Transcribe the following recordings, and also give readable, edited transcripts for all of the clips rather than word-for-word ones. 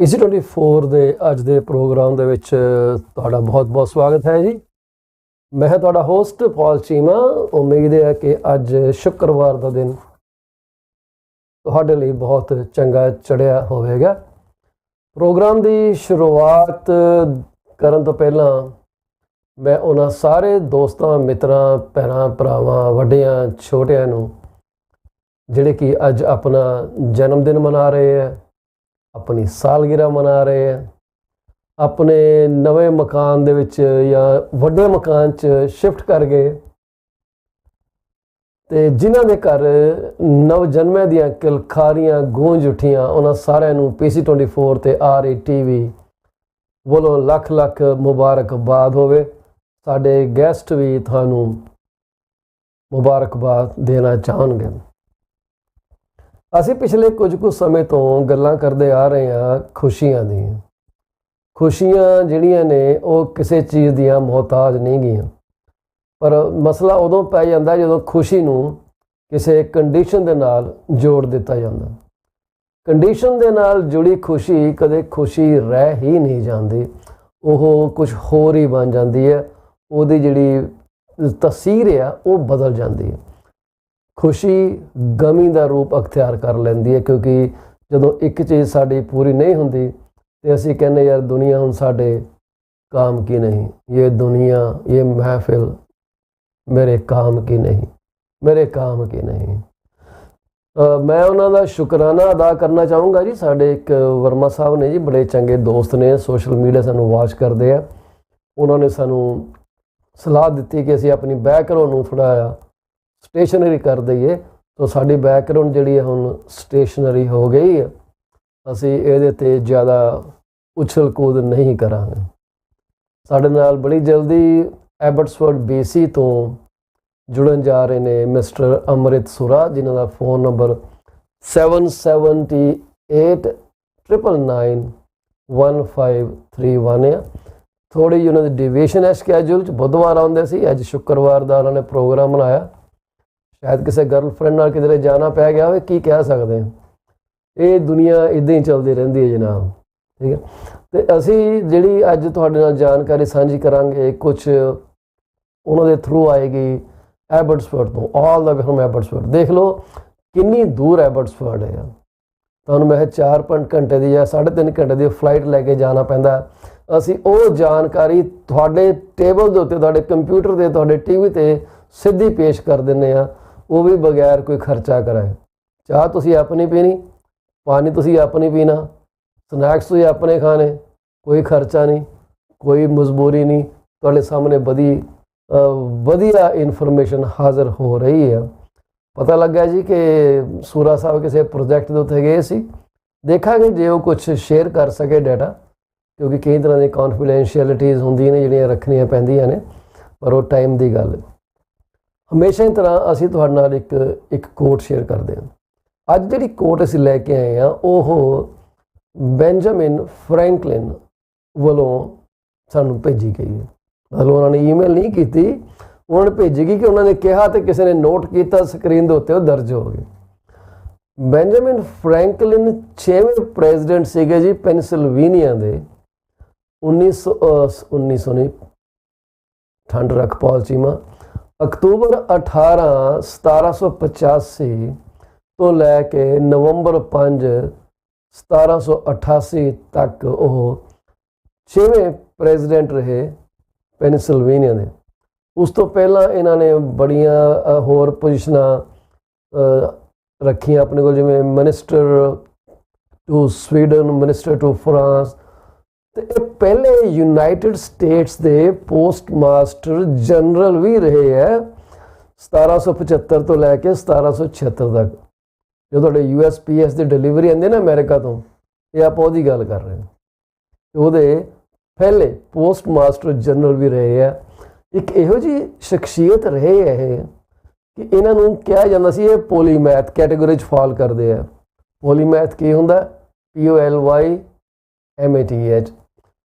PC24 ਦੇ ਅੱਜ ਦੇ ਪ੍ਰੋਗਰਾਮ ਦੇ ਵਿੱਚ ਤੁਹਾਡਾ ਬਹੁਤ-ਬਹੁਤ ਸਵਾਗਤ ਹੈ ਜੀ। ਮੈਂ ਤੁਹਾਡਾ ਹੋਸਟ ਪੌਲ ਚੀਮਾ। ਉਮੀਦ ਹੈ ਕਿ ਅੱਜ ਸ਼ੁੱਕਰਵਾਰ ਦਾ ਦਿਨ ਤੁਹਾਡੇ ਲਈ ਬਹੁਤ ਚੰਗਾ ਚੜ੍ਹਿਆ ਹੋਵੇਗਾ। ਪ੍ਰੋਗਰਾਮ ਦੀ ਸ਼ੁਰੂਆਤ ਕਰਨ ਤੋਂ ਪਹਿਲਾਂ ਮੈਂ ਉਹਨਾਂ ਸਾਰੇ ਦੋਸਤਾਂ, ਮਿੱਤਰਾਂ, ਭੈਣਾਂ, ਭਰਾਵਾਂ, ਵੱਡਿਆਂ, ਛੋਟਿਆਂ ਨੂੰ ਜਿਹੜੇ ਕਿ ਅੱਜ ਆਪਣਾ ਜਨਮ ਦਿਨ ਮਨਾ ਰਹੇ ਹੈ, ਆਪਣੀ ਸਾਲਗਿਰਾ ਮਨਾ ਰਹੇ ਹੈ, ਆਪਣੇ ਨਵੇਂ ਮਕਾਨ ਦੇ ਵਿੱਚ ਜਾਂ ਵੱਡੇ ਮਕਾਨ 'ਚ ਸ਼ਿਫਟ ਕਰ ਗਏ, ਅਤੇ ਜਿਨ੍ਹਾਂ ਦੇ ਘਰ ਨਵ ਜਨਮੇ ਦੀਆਂ ਕਿਲਕਾਰੀਆਂ ਗੂੰਜ ਉੱਠੀਆਂ, ਉਹਨਾਂ ਸਾਰਿਆਂ ਨੂੰ PC24 ਅਤੇ RATV ਵੱਲੋਂ ਲੱਖ ਲੱਖ ਮੁਬਾਰਕਬਾਦ ਹੋਵੇ। ਸਾਡੇ ਗੈਸਟ ਵੀ ਤੁਹਾਨੂੰ ਮੁਬਾਰਕਬਾਦ ਦੇਣਾ ਚਾਹਣਗੇ। ਅਸੀਂ ਪਿਛਲੇ ਕੁਝ ਕੁ ਸਮੇਂ ਤੋਂ ਗੱਲਾਂ ਕਰਦੇ ਆ ਰਹੇ ਹਾਂ ਖੁਸ਼ੀਆਂ ਦੀਆਂ। ਖੁਸ਼ੀਆਂ ਜਿਹੜੀਆਂ ਨੇ ਉਹ ਕਿਸੇ ਚੀਜ਼ ਦੀਆਂ ਮੁਹਤਾਜ ਨਹੀਂ ਗਈਆਂ, ਪਰ ਮਸਲਾ ਉਦੋਂ ਪੈ ਜਾਂਦਾ ਜਦੋਂ ਖੁਸ਼ੀ ਨੂੰ ਕਿਸੇ ਕੰਡੀਸ਼ਨ ਦੇ ਨਾਲ ਜੋੜ ਦਿੱਤਾ ਜਾਂਦਾ। ਕੰਡੀਸ਼ਨ ਦੇ ਨਾਲ ਜੁੜੀ ਖੁਸ਼ੀ ਕਦੇ ਖੁਸ਼ੀ ਰਹਿ ਹੀ ਨਹੀਂ ਜਾਂਦੀ, ਉਹ ਕੁਝ ਹੋਰ ਹੀ ਬਣ ਜਾਂਦੀ ਹੈ। ਉਹਦੀ ਜਿਹੜੀ ਤਸਵੀਰ ਆ ਉਹ ਬਦਲ ਜਾਂਦੀ ਹੈ। ਖੁਸ਼ੀ ਗਮੀ ਦਾ ਰੂਪ ਅਖਤਿਆਰ ਕਰ ਲੈਂਦੀ ਹੈ, ਕਿਉਂਕਿ ਜਦੋਂ ਇੱਕ ਚੀਜ਼ ਸਾਡੀ ਪੂਰੀ ਨਹੀਂ ਹੁੰਦੀ ਅਤੇ ਅਸੀਂ ਕਹਿੰਦੇ ਯਾਰ ਦੁਨੀਆ ਹੁਣ ਸਾਡੇ ਕਾਮ ਕੀ ਨਹੀਂ, ਇਹ ਦੁਨੀਆ, ਇਹ ਮਹਿਫਿਲ ਮੇਰੇ ਕਾਮ ਕੀ ਨਹੀਂ, ਮੇਰੇ ਕਾਮ ਕੀ ਨਹੀਂ। ਮੈਂ ਉਹਨਾਂ ਦਾ ਸ਼ੁਕਰਾਨਾ ਅਦਾ ਕਰਨਾ ਚਾਹੂੰਗਾ ਜੀ। ਸਾਡੇ ਇੱਕ ਵਰਮਾ ਸਾਹਿਬ ਨੇ ਜੀ, ਬੜੇ ਚੰਗੇ ਦੋਸਤ ਨੇ, ਸੋਸ਼ਲ ਮੀਡੀਆ ਸਾਨੂੰ ਵਾਚ ਕਰਦੇ ਆ। ਉਹਨਾਂ ਨੇ ਸਾਨੂੰ ਸਲਾਹ ਦਿੱਤੀ ਕਿ ਅਸੀਂ ਆਪਣੀ ਬੈਕਗਰਾਊਂਡ ਨੂੰ ਥੋੜ੍ਹਾ ਜਿਹਾ ਸਟੇਸ਼ਨਰੀ ਕਰ ਦਈਏ, ਤਾਂ ਸਾਡੀ ਬੈਕਗਰਾਊਂਡ ਜਿਹੜੀ ਹੈ ਹੁਣ ਸਟੇਸ਼ਨਰੀ ਹੋ ਗਈ ਹੈ। ਅਸੀਂ ਇਹਦੇ 'ਤੇ ਜ਼ਿਆਦਾ ਉਛਲ ਕੂਦ ਨਹੀਂ ਕਰਾਂਗੇ। ਸਾਡੇ ਨਾਲ ਬੜੀ ਜਲਦੀ ਐਬਟਸਫੋਰਡ BC ਤੋਂ ਜੁੜਨ ਜਾ ਰਹੇ ਨੇ ਮਿਸਟਰ ਅਮਰਿਤ ਸੁਰਾ, ਜਿਨ੍ਹਾਂ ਦਾ ਫ਼ੋਨ ਨੰਬਰ 7789991531 ਆ। ਥੋੜ੍ਹੀ ਜਿਹੀ ਉਹਨਾਂ ਦੀ ਡਿਵੀਏਸ਼ਨ ਹੈ ਸਕੈਜੂਲ 'ਚ। ਬੁੱਧਵਾਰ ਆਉਂਦੇ ਸੀ, ਅੱਜ ਸ਼ੁੱਕਰਵਾਰ ਦਾ ਉਹਨਾਂ ਨੇ ਪ੍ਰੋਗਰਾਮ ਬਣਾਇਆ। ਸ਼ਾਇਦ ਕਿਸੇ ਗਰਲਫਰੈਂਡ ਨਾਲ ਕਿਧਰੇ ਜਾਣਾ ਪੈ ਗਿਆ ਹੋਵੇ, ਕੀ ਕਹਿ ਸਕਦੇ ਹਾਂ। ਇਹ ਦੁਨੀਆ ਇੱਦਾਂ ਹੀ ਚੱਲਦੀ ਰਹਿੰਦੀ ਹੈ ਜਨਾਬ, ਠੀਕ ਹੈ। ਅਤੇ ਅਸੀਂ ਜਿਹੜੀ ਅੱਜ ਤੁਹਾਡੇ ਨਾਲ ਜਾਣਕਾਰੀ ਸਾਂਝੀ ਕਰਾਂਗੇ, ਕੁਛ ਉਹਨਾਂ ਦੇ ਥਰੂ ਆਏਗੀ ਐਬਟਸਫੋਰਡ ਤੋਂ, ਆਲ ਦਾ ਵੇ ਫਰਮ ਐਬਟਸਫੋਰਡ। ਦੇਖ ਲਓ ਕਿੰਨੀ ਦੂਰ ਐਬਟਸਫੋਰਡ ਹੈ। ਤੁਹਾਨੂੰ ਮੈਂ 4-5 ਘੰਟੇ ਦੀ ਜਾਂ 3.5 ਘੰਟੇ ਦੀ ਫਲਾਈਟ ਲੈ ਕੇ ਜਾਣਾ ਪੈਂਦਾ। ਅਸੀਂ ਉਹ ਜਾਣਕਾਰੀ ਤੁਹਾਡੇ ਟੇਬਲ ਦੇ ਉੱਤੇ, ਤੁਹਾਡੇ ਕੰਪਿਊਟਰ 'ਤੇ, ਤੁਹਾਡੇ TV 'ਤੇ ਸਿੱਧੀ ਪੇਸ਼ ਕਰ ਦਿੰਦੇ ਹਾਂ, ਉਹ ਵੀ ਬਗੈਰ ਕੋਈ ਖਰਚਾ ਕਰਾਏ। ਚਾਹ ਤੁਸੀਂ ਆਪਣੀ ਪੀਣੀ, ਪਾਣੀ ਤੁਸੀਂ ਆਪਣੀ ਪੀਣਾ, ਸਨੈਕਸ ਤੁਸੀਂ ਆਪਣੇ ਖਾਣੇ, ਕੋਈ ਖਰਚਾ ਨਹੀਂ, ਕੋਈ ਮਜਬੂਰੀ ਨਹੀਂ। ਤੁਹਾਡੇ ਸਾਹਮਣੇ ਵਧੀਆ ਇਨਫੋਰਮੇਸ਼ਨ ਹਾਜ਼ਰ ਹੋ ਰਹੀ ਹੈ। ਪਤਾ ਲੱਗਾ ਜੀ ਕਿ ਸੂਰਾ ਸਾਹਿਬ ਕਿਸੇ ਪ੍ਰੋਜੈਕਟ ਦੇ ਉੱਤੇ ਗਏ ਸੀ। ਦੇਖਾਂਗੇ ਜੇ ਉਹ ਕੁਛ ਸ਼ੇਅਰ ਕਰ ਸਕੇ ਡਾਟਾ, ਕਿਉਂਕਿ ਕਈ ਤਰ੍ਹਾਂ ਦੀ ਕੌਨਫੀਡੈਂਸ਼ੀਅਲਿਟੀਜ਼ ਹੁੰਦੀਆਂ ਨੇ ਜਿਹੜੀਆਂ ਰੱਖਣੀਆਂ ਪੈਂਦੀਆਂ ਨੇ, ਪਰ ਉਹ ਟਾਈਮ ਦੀ ਗੱਲ ਹੈ। ਹਮੇਸ਼ਾ ਹੀ ਤਰ੍ਹਾਂ ਅਸੀਂ ਤੁਹਾਡੇ ਨਾਲ ਇੱਕ ਕੋਟ ਸ਼ੇਅਰ ਕਰਦੇ ਹਾਂ। ਅੱਜ ਜਿਹੜੀ ਕੋਟ ਅਸੀਂ ਲੈ ਕੇ ਆਏ ਹਾਂ ਉਹ ਬੈਂਜਾਮਿਨ ਫਰੈਂਕਲਿਨ ਵੱਲੋਂ ਸਾਨੂੰ ਭੇਜੀ ਗਈ ਹੈ। ਮਤਲਬ ਉਹਨਾਂ ਨੇ ਈਮੇਲ ਨਹੀਂ ਕੀਤੀ, ਉਹਨਾਂ ਨੇ ਭੇਜੀ ਗਈ ਕਿ ਉਹਨਾਂ ਨੇ ਕਿਹਾ ਅਤੇ ਕਿਸੇ ਨੇ ਨੋਟ ਕੀਤਾ, ਸਕਰੀਨ ਦੇ ਉੱਤੇ ਉਹ ਦਰਜ ਹੋ ਗਏ। ਬੈਂਜਾਮਿਨ ਫਰੈਂਕਲਿਨ 6ਵੇਂ ਪ੍ਰੈਜ਼ੀਡੈਂਟ ਸੀਗੇ ਜੀ ਪੈਨਸਿਲਵੇਨੀਆ ਦੇ। 1900 ਨਹੀਂ, ਠੰਡ ਰੱਖ ਪੌਲ ਚੀਮਾ, ਅਕਤੂਬਰ 18, 1785 ਤੋਂ ਲੈ ਕੇ ਨਵੰਬਰ 5, 1788 ਤੱਕ ਉਹ 6ਵੇਂ ਪ੍ਰੈਜ਼ੀਡੈਂਟ ਰਹੇ ਪੈਨਸਿਲਵੇਨੀਆ ਦੇ। ਉਸ ਤੋਂ ਪਹਿਲਾਂ ਇਹਨਾਂ ਨੇ ਬੜੀਆਂ ਹੋਰ ਪੋਜੀਸ਼ਨਾਂ ਰੱਖੀਆਂ ਆਪਣੇ ਕੋਲ, ਜਿਵੇਂ minister to Sweden, minister to France, ਅਤੇ ਇਹ ਪਹਿਲੇ ਯੂਨਾਈਟਿਡ ਸਟੇਟਸ ਦੇ ਪੋਸਟ ਮਾਸਟਰ ਜਨਰਲ ਵੀ ਰਹੇ ਹੈ 1775 ਤੋਂ ਲੈ ਕੇ 1776 ਤੱਕ। ਜੋ ਤੁਹਾਡੇ USPS ਦੀ ਡਿਲੀਵਰੀ ਆਉਂਦੀ ਨਾ ਅਮਰੀਕਾ ਤੋਂ, ਇਹ ਆਪਾਂ ਉਹਦੀ ਗੱਲ ਕਰ ਰਹੇ ਹਾਂ। ਉਹਦੇ ਪਹਿਲੇ ਪੋਸਟ ਮਾਸਟਰ ਜਨਰਲ ਵੀ ਰਹੇ ਹੈ। ਇੱਕ ਇਹੋ ਜਿਹੀ ਸ਼ਖਸੀਅਤ ਰਹੇ ਹੈ ਇਹ ਕਿ ਇਹਨਾਂ ਨੂੰ ਕਿਹਾ ਜਾਂਦਾ ਸੀ ਇਹ ਪੋਲੀਮੈਥ ਕੈਟੇਗਰੀ 'ਚ ਫਾਲ ਕਰਦੇ ਆ। ਪੋਲੀਮੈਥ ਕੀ ਹੁੰਦਾ? POLYMATH।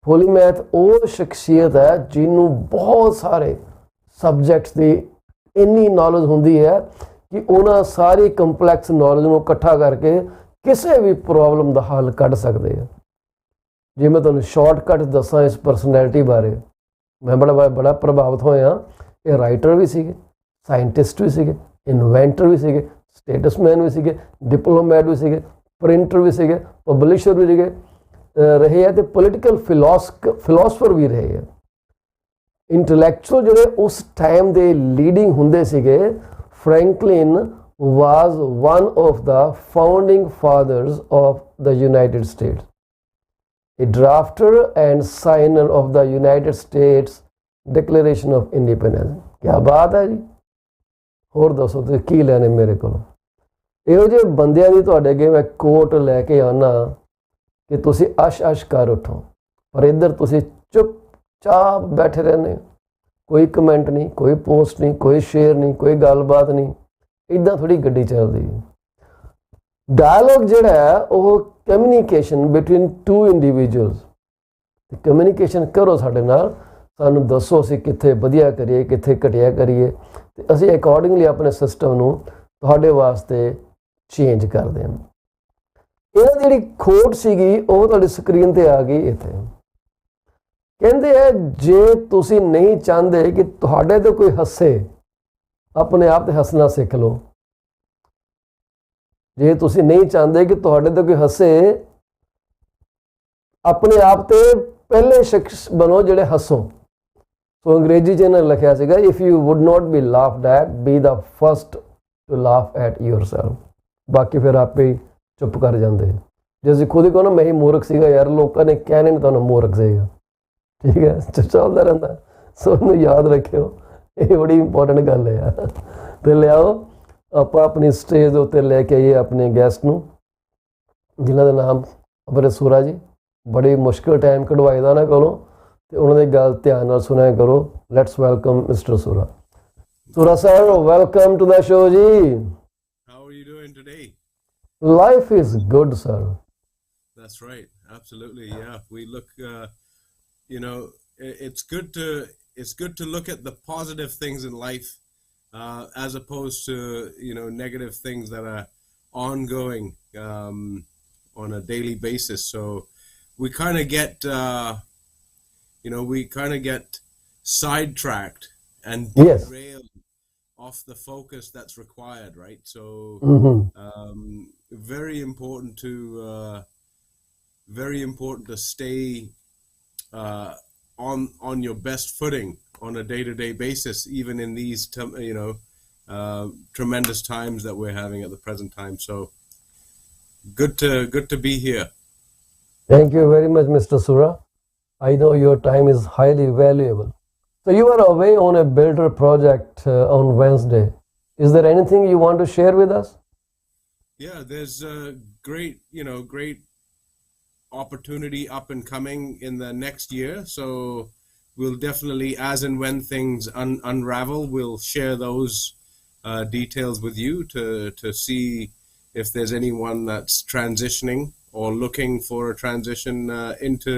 ਪੋਲੀਮੈਥ ਉਹ ਸ਼ਖਸੀਅਤ ਹੈ ਜਿਹਨੂੰ ਬਹੁਤ ਸਾਰੇ ਸਬਜੈਕਟਸ ਦੀ ਇੰਨੀ ਨੌਲੇਜ ਹੁੰਦੀ ਹੈ ਕਿ ਉਹਨਾਂ ਸਾਰੀ ਕੰਪਲੈਕਸ ਨੌਲੇਜ ਨੂੰ ਇਕੱਠਾ ਕਰਕੇ ਕਿਸੇ ਵੀ ਪ੍ਰੋਬਲਮ ਦਾ ਹੱਲ ਕੱਢ ਸਕਦੇ ਆ। ਜੇ ਮੈਂ ਤੁਹਾਨੂੰ ਸ਼ਾਰਟਕਟ ਦੱਸਾਂ ਇਸ ਪਰਸਨੈਲਿਟੀ ਬਾਰੇ, ਮੈਂ ਬੜਾ ਪ੍ਰਭਾਵਿਤ ਹੋਇਆ। ਇਹ ਰਾਈਟਰ ਵੀ ਸੀਗੇ, ਸਾਇੰਟਿਸਟ ਵੀ ਸੀਗੇ, ਇਨਵੈਂਟਰ ਵੀ ਸੀਗੇ, ਸਟੇਟਸਮੈਨ ਵੀ ਸੀਗੇ, ਡਿਪਲੋਮੈਟ ਵੀ ਸੀਗੇ, ਪ੍ਰਿੰਟਰ ਵੀ ਸੀਗੇ, ਪਬਲਿਸ਼ਰ ਵੀ ਸੀਗੇ ਰਹੇ ਆ, ਅਤੇ ਪੋਲੀਟੀਕਲ ਫਿਲੋਸਫਰ ਵੀ ਰਹੇ ਆ। ਇੰਟਲੈਕਚੁਅਲ ਜਿਹੜੇ ਉਸ ਟਾਈਮ ਦੇ ਲੀਡਿੰਗ ਹੁੰਦੇ ਸੀਗੇ, Franklin was one of the founding fathers of the United States, a drafter and signer of the United States Declaration of Independence. क्या बात है जी। ਹੋਰ ਦੱਸੋ ਤੁਸੀਂ ਕੀ ਲੈਣੇ ਮੇਰੇ ਕੋਲੋਂ। ਇਹੋ ਜਿਹੇ ਬੰਦਿਆਂ ਦੀ ਤੁਹਾਡੇ ਅੱਗੇ ਮੈਂ ਕੋਟ ਲੈ ਕੇ ਆਉਣਾ ਕਿ ਤੁਸੀਂ ਅਸ਼ ਕਰ ਉਠੋ, ਪਰ ਇੱਧਰ ਤੁਸੀਂ ਚੁੱਪਚਾਪ ਬੈਠੇ ਰਹਿੰਦੇ, ਕੋਈ ਕਮੈਂਟ ਨਹੀਂ, ਕੋਈ ਪੋਸਟ ਨਹੀਂ, ਕੋਈ ਸ਼ੇਅਰ ਨਹੀਂ, ਕੋਈ ਗੱਲਬਾਤ ਨਹੀਂ। ਇੱਦਾਂ ਥੋੜ੍ਹੀ ਗੱਡੀ ਚੱਲਦੀ ਹੈ। ਡਾਇਲੋਗ ਜਿਹੜਾ ਹੈ ਉਹ communication between two individuals. Communication ਕਰੋ ਸਾਡੇ ਨਾਲ, ਸਾਨੂੰ ਦੱਸੋ ਅਸੀਂ ਕਿੱਥੇ ਵਧੀਆ ਕਰੀਏ, ਕਿੱਥੇ ਘਟੀਆ ਕਰੀਏ, ਅਤੇ ਅਸੀਂ ਅਕੋਰਡਿੰਗਲੀ ਆਪਣੇ ਸਿਸਟਮ ਨੂੰ ਤੁਹਾਡੇ ਵਾਸਤੇ ਚੇਂਜ ਕਰਦੇ ਹਾਂ। ਇਹ ਜਿਹੜੀ ਖੋਟ ਸੀਗੀ ਉਹ ਤੁਹਾਡੀ ਸਕਰੀਨ 'ਤੇ ਆ ਗਈ। ਇੱਥੇ ਕਹਿੰਦੇ ਹੈ ਜੇ ਤੁਸੀਂ ਨਹੀਂ ਚਾਹੁੰਦੇ ਕਿ ਤੁਹਾਡੇ ਤੋਂ ਕੋਈ ਹੱਸੇ, ਆਪਣੇ ਆਪ 'ਤੇ ਹੱਸਣਾ ਸਿੱਖ ਲਓ। ਜੇ ਤੁਸੀਂ ਨਹੀਂ ਚਾਹੁੰਦੇ ਕਿ ਤੁਹਾਡੇ ਤੋਂ ਕੋਈ ਹੱਸੇ, ਆਪਣੇ ਆਪ 'ਤੇ ਪਹਿਲੇ ਸ਼ਖਸ ਬਣੋ ਜਿਹੜੇ ਹੱਸੋ। ਸੋ ਅੰਗਰੇਜ਼ੀ 'ਚ ਇਹਨਾਂ ਲਿਖਿਆ ਸੀਗਾ, if you would not be laughed at, be the first to laugh at yourself. ਬਾਕੀ ਫਿਰ ਆਪੇ ਹੀ ਚੁੱਪ ਕਰ ਜਾਂਦੇ। ਜੇ ਅਸੀਂ ਖੁਦ ਹੀ ਕਹੋ ਨਾ ਮੈਂ ਹੀ ਮੂਰਖ ਸੀਗਾ ਯਾਰ, ਲੋਕਾਂ ਨੇ ਕਹਿਣੇ ਨਹੀਂ ਤੁਹਾਨੂੰ ਮੂਰਖ ਸੀਗਾ, ਠੀਕ ਹੈ, ਚੱਲਦਾ ਰਹਿੰਦਾ। ਸੋ ਉਹਨੂੰ ਯਾਦ ਰੱਖਿਓ, ਇਹ ਬੜੀ ਇੰਪੋਰਟੈਂਟ ਗੱਲ ਹੈ। ਅਤੇ ਲਿਆਓ ਆਪਾਂ ਆਪਣੀ ਸਟੇਜ ਦੇ ਉੱਤੇ ਲੈ ਕੇ ਆਈਏ ਆਪਣੇ ਗੈਸਟ ਨੂੰ, ਜਿਨ੍ਹਾਂ ਦਾ ਨਾਮ ਅਮਰਿਤ ਸੂਰਾ ਜੀ। ਬੜੀ ਮੁਸ਼ਕਿਲ ਟਾਈਮ ਕਢਵਾਈ ਦਾ ਉਹਨਾਂ ਕੋਲੋਂ, ਅਤੇ ਉਹਨਾਂ ਦੀ ਗੱਲ ਧਿਆਨ ਨਾਲ ਸੁਣਿਆ ਕਰੋ। Let's welcome mister Sura. Sura sir, welcome to the show ji. How are you doing today? Life is good, sir. That's right. Absolutely. Yeah. We look, it's good to look at the positive things in life, as opposed to, negative things that are ongoing, on a daily basis. So we kind of get, sidetracked and derailed off the focus that's required, right? So very important to stay on your best footing on a day-to-day basis, even in these tremendous times that we're having at the present time. So good to be here. Thank you very much, Mr. Sura. I know your time is highly valuable. So you are away on a builder project on Wednesday. Is there anything you want to share with us? Yeah, there's a great opportunity up and coming in the next year. So we'll definitely, as and when things unravel, we'll share those details with you to see if there's anyone that's transitioning or looking for a transition into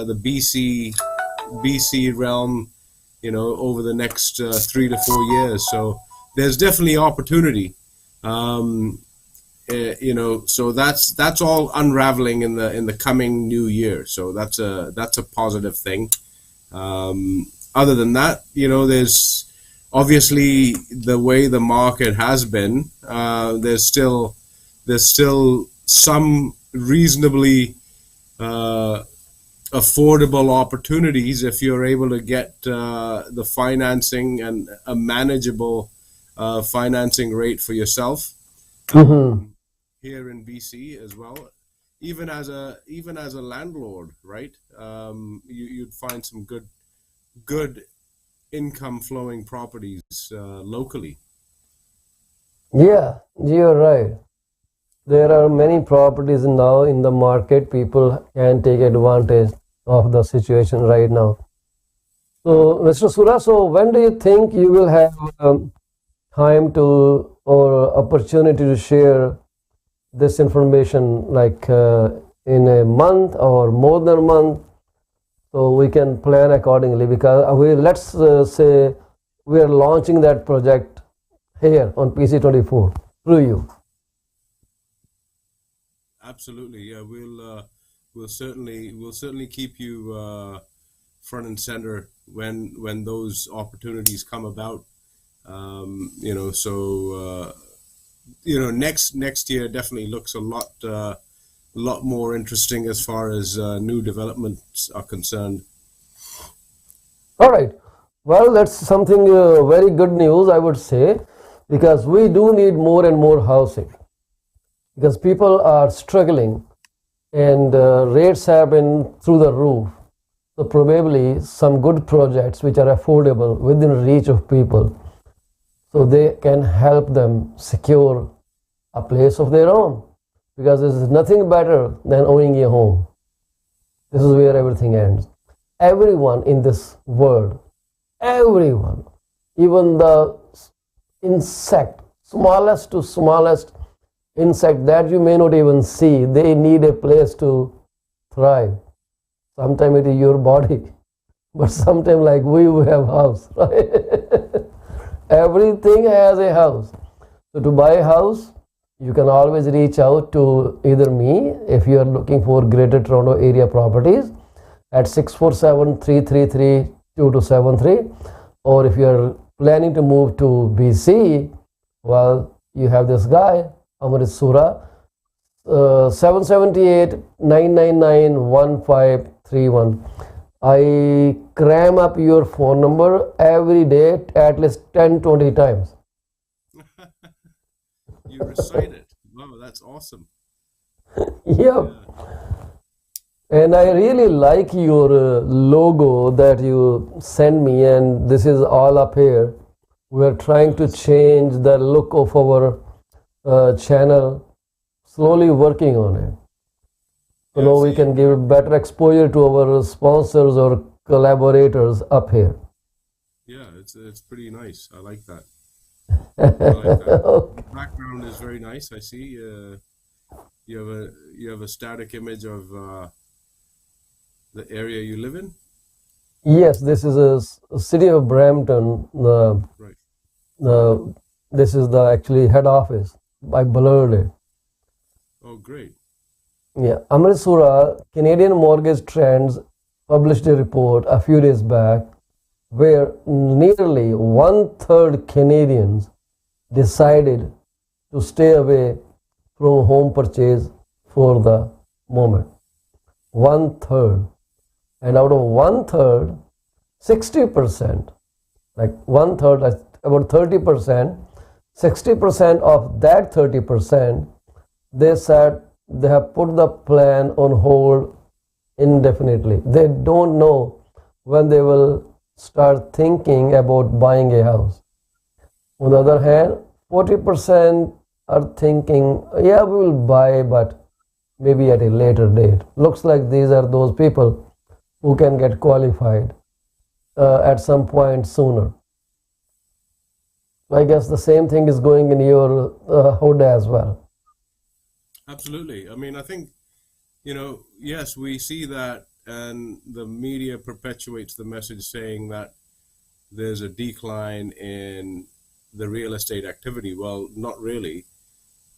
the BC realm, over the next 3 to 4 years. So there's definitely opportunity. So that's all unraveling in the coming new year. So that's a positive thing. Other than that, there's obviously the way the market has been. There's still some reasonably affordable opportunities if you're able to get the financing and a manageable financing rate for yourself. Here in BC as well, even as a landlord, right? You'd find some good income flowing properties locally. Yeah, you're right. There are many properties now in the market. People can take advantage of the situation right now. So, Mr. Sura, so when do you think you will have time to or opportunity to share this information, like in a month or more than a month, so we can plan accordingly? Because let's say we are launching that project here on PC24 through you. Absolutely, yeah. we'll certainly keep you front and center when those opportunities come about. Next year definitely looks a lot more interesting as far as new developments are concerned. All right. Well, that's something very good news, I would say, because we do need more and more housing because people are struggling and rates have been through the roof. So probably some good projects which are affordable within reach of people, so they can help them secure a place of their own, because there is nothing better than owning a home. This is where everything ends. Everyone in this world, everyone, even the insect, smallest to smallest insect that you may not even see, they need a place to thrive. Sometimes it is your body, but sometimes like we have house, right? Everything has a house. So to buy a house, you can always reach out to either me if you are looking for Greater Toronto Area properties at 647-333-2273, or if you are planning to move to BC, well, you have this guy, Amrit Sura, 778-999-1531. I cram up your phone number every day at least 10-20 times. You recite it. Wow, that's awesome. Yeah. And I really like your logo that you sent me, and this is all up here. We're trying to change the look of our channel, slowly working on it. So now we can give better exposure to our sponsors or collaborators up here. Yeah, it's pretty nice. I like that. Okay. The background is very nice. I see you have a static image of the area you live in. Yes, this is a city of Brampton. Right. This is the actually head office. I blurred it. Oh, great. Yeah, Amrit Sura, Canadian Mortgage Trends published a report a few days back where nearly 1/3 Canadians decided to stay away from home purchase for the moment. 1/3. And out of 1/3, 60%, like 1/3, about 30%, 60% of that 30%, they said they have put the plan on hold indefinitely. They don't know when they will start thinking about buying a house. On the other hand, 40% are thinking, yeah, we will buy, but maybe at a later date. Looks like these are those people who can get qualified at some point sooner. I guess the same thing is going in your hood as well. Absolutely. I mean, I think, yes, we see that, and the media perpetuates the message saying that there's a decline in the real estate activity. Well, not really,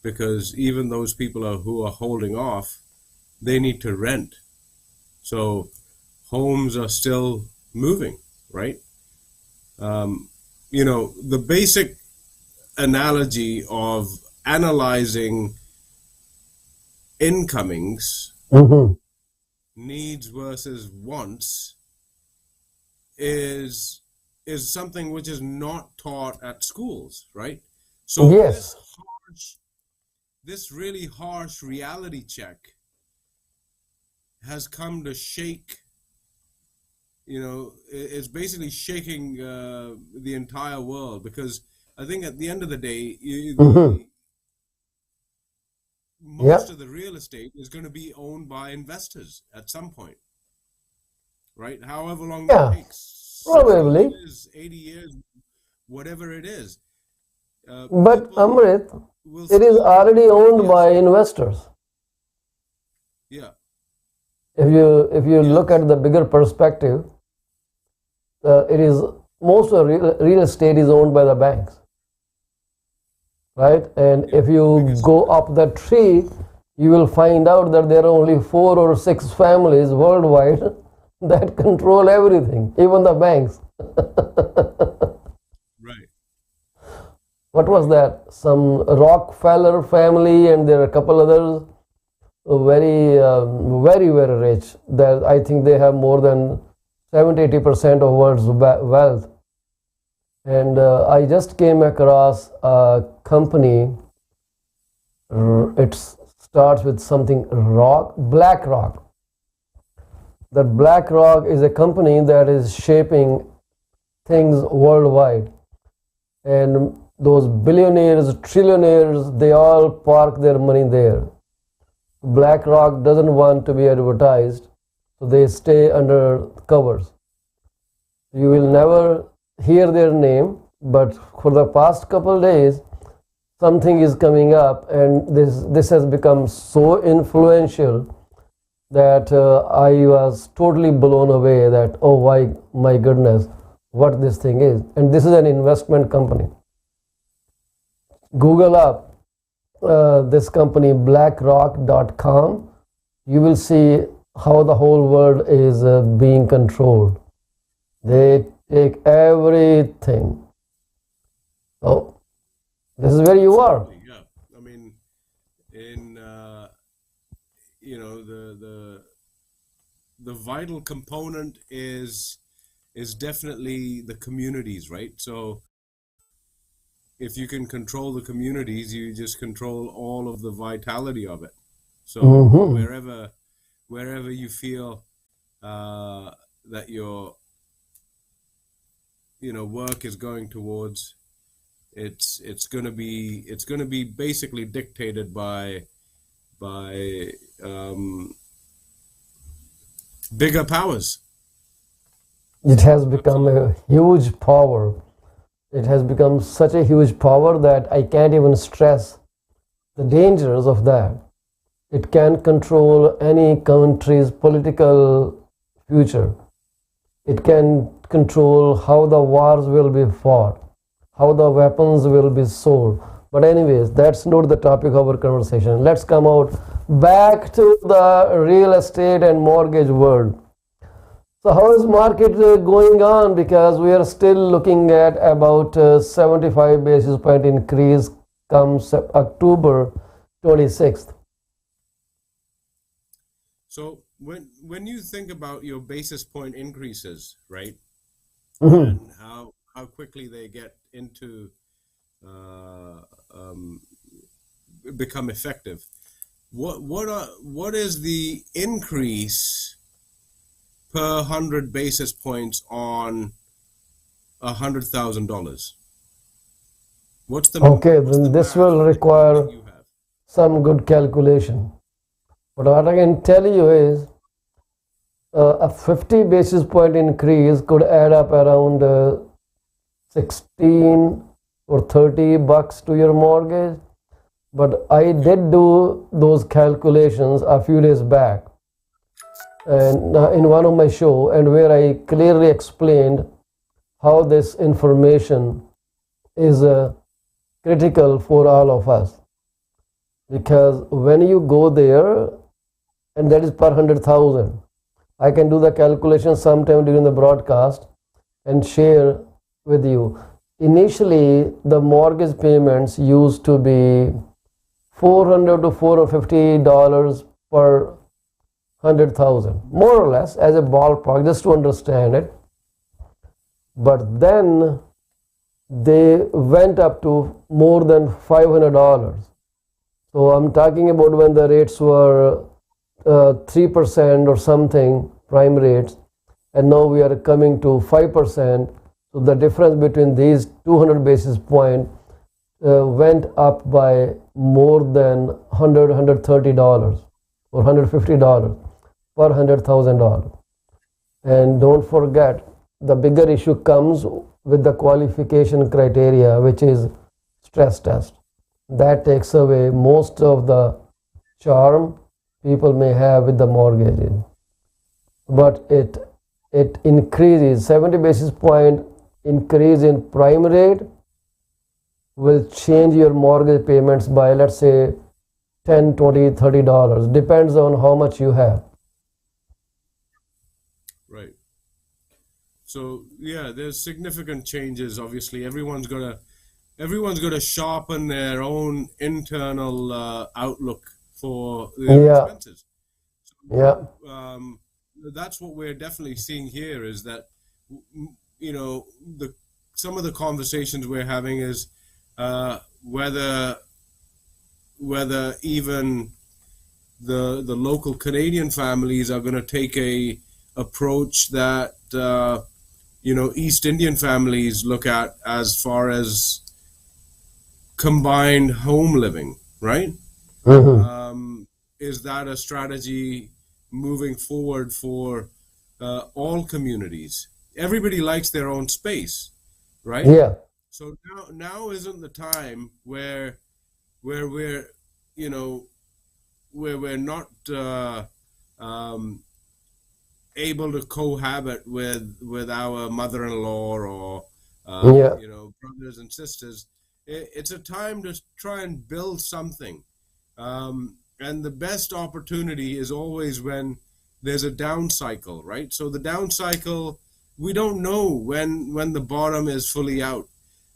because even those people who are holding off, they need to rent. So homes are still moving, right? The basic analogy of analyzing incomings, needs versus wants, is something which is not taught at schools, right? So yes, this really harsh reality check has come to shake. It's basically shaking the entire world, because I think at the end of the day, most of the real estate is going to be owned by investors at some point, right? However long that takes, probably years, 80 years, whatever it is. But Amrit, it is already owned by investors. Yeah. If you look at the bigger perspective, it is most of real estate is owned by the banks, right? And if you go up the tree, you will find out that there are only 4 or 6 families worldwide that control everything, even the banks. Right. What was that? Some Rockefeller family, and there are a couple others, very rich. That I think they have more than 70-80% of world's wealth. And I just came across a company. It starts with something BlackRock. That BlackRock is a company that is shaping things worldwide. And those billionaires, trillionaires, they all park their money there. BlackRock doesn't want to be advertised, so they stay under covers. You will never hear their name, but for the past couple days, something is coming up, and this has become so influential that I was totally blown away that, oh my goodness, what this thing is. And this is an investment company. Google up this company, blackrock.com. You will see how the whole world is being controlled. They take everything. Oh, this is where you are. Yeah, I mean, in the vital component is definitely the communities, right? So if you can control the communities, you just control all of the vitality of it. So wherever you feel that your work is going towards, it's going to be basically dictated by bigger powers. It has become a huge power. It has become such a huge power that I can't even stress the dangers of that. It can control any country's political future. It can control how the wars will be fought, how the weapons will be sold. But anyways, that's not the topic of our conversation. Let's come out back to the real estate and mortgage world. So how is market going on? Because we are still looking at about 75 basis point increase comes October 26th. So when you think about your basis point increases, right, Mm-hmm. and how quickly they get into become effective, what is the increase per 100 basis points on $100,000? What's the Okay, then this will require you have? some good calculation. But what I can tell you is a 50 basis point increase could add up around 16 or $30 to your mortgage. But I did do those calculations a few days back, and in one of my show, and where I clearly explained how this information is critical for all of us. Because when you go there, and that is per 100,000, I can do the calculation sometime during the broadcast and share with you. Initially, the mortgage payments used to be $400 to $450 per 100,000, more or less, as a ballpark, just to understand it. But then they went up to more than $500. So I'm talking about when the rates were 3% or something, prime rates, and now we are coming to 5%. So the difference between these 200 basis point went up by more than $130 or $150 per $100,000. And don't forget, the bigger issue comes with the qualification criteria, which is stress test. That takes away most of the charm people may have with the mortgages. But it increases, 70 basis point increase in prime rate will change your mortgage payments by, let's say, 10, 20, $30. Depends on how much you have. Right. So yeah, there's significant changes. Obviously, everyone's got to sharpen their own internal outlook for their Yeah, expenses. yeah, Um, that's what we're definitely seeing here is that you know the some of the conversations we're having is whether even the local Canadian families are going to take a approach that East Indian families look at as far as combined home living, right? hmm, Is that a strategy moving forward for all communities? Everybody likes their own space, right? yeah, So now isn't the time where we're you know where we're not um, able to cohabit with our mother-in-law or yeah, brothers and sisters. It's a time to try and build something, and the best opportunity is always when there's a down cycle, right? So the down cycle, we don't know when the bottom is fully out.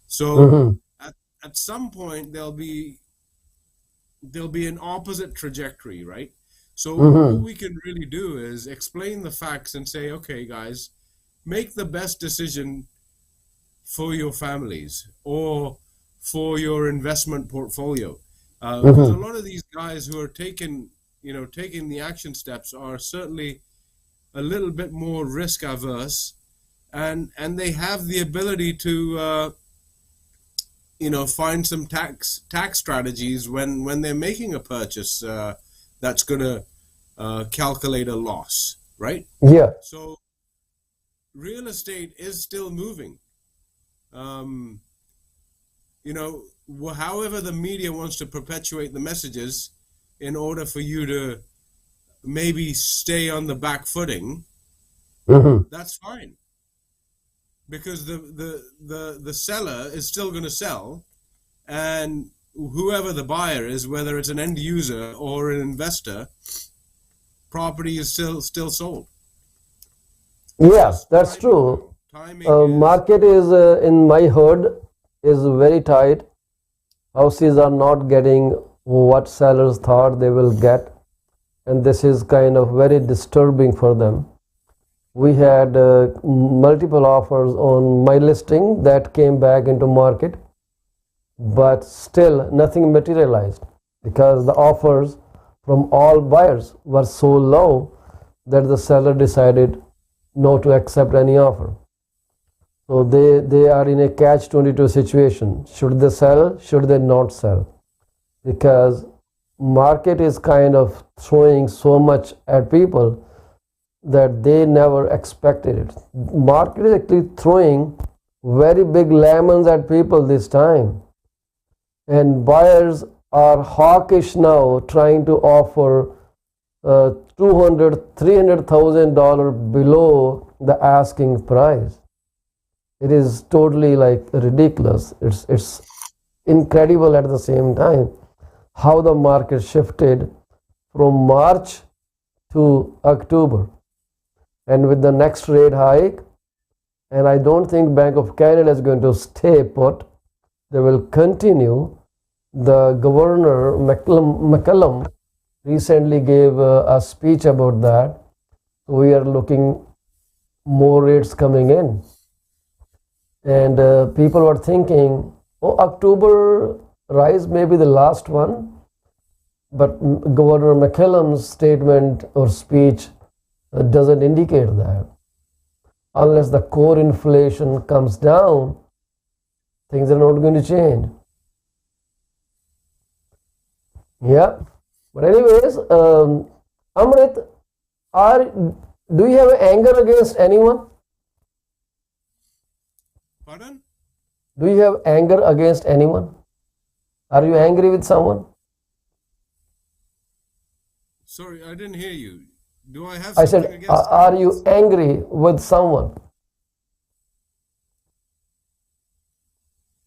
So hmm, at some point there'll be an opposite trajectory, right? So what hmm, we can really do is explain the facts and say, okay, guys, make the best decision for your families or for your investment portfolio. Because a hmm, lot of these guys who are taking the action steps are certainly a little bit more risk averse, and they have the ability to find some tax strategies when they're making a purchase that's going to calculate a loss, right? yeah, So real estate is still moving. Um, however the media wants to perpetuate the messages in order for you to maybe stay on the back footing, hmm, that's fine because the seller is still going to sell, and whoever the buyer is, whether it's an end user or an investor, property is still sold. It's yeah, just that's timing now. true. Timing is Market is in my heard is very tight. Houses are not getting what sellers thought they will get, and this is kind of very disturbing for them. We had multiple offers on my listing that came back into market, but still nothing materialized because the offers from all buyers were so low that the seller decided not to accept any offer. So they are in a catch 22 situation. Should they sell? Should they not sell? Because market is kind of throwing so much at people that they never expected it. Market is actually throwing very big lemons at people this time. And buyers are hawkish now, trying to offer $200,000-$300,000 below the asking price. It is totally like ridiculous. It's incredible at the same time how the market shifted from March to October. And with the next rate hike, and I don't think Bank of Canada is going to stay put, they will continue. The governor McCallum recently gave a speech about that. We are looking more rates coming in, and people were thinking, oh, October rise may be the last one, but Governor McCallum's statement or speech doesn't indicate that. Unless the core inflation comes down, things are not going to change. Yeah, but anyways, Amrit, do you have anger against anyone? pardon. Do you have anger against anyone? Are you angry with someone? Sorry, I didn't hear you. Do I have I something said, against are someone? you angry with someone?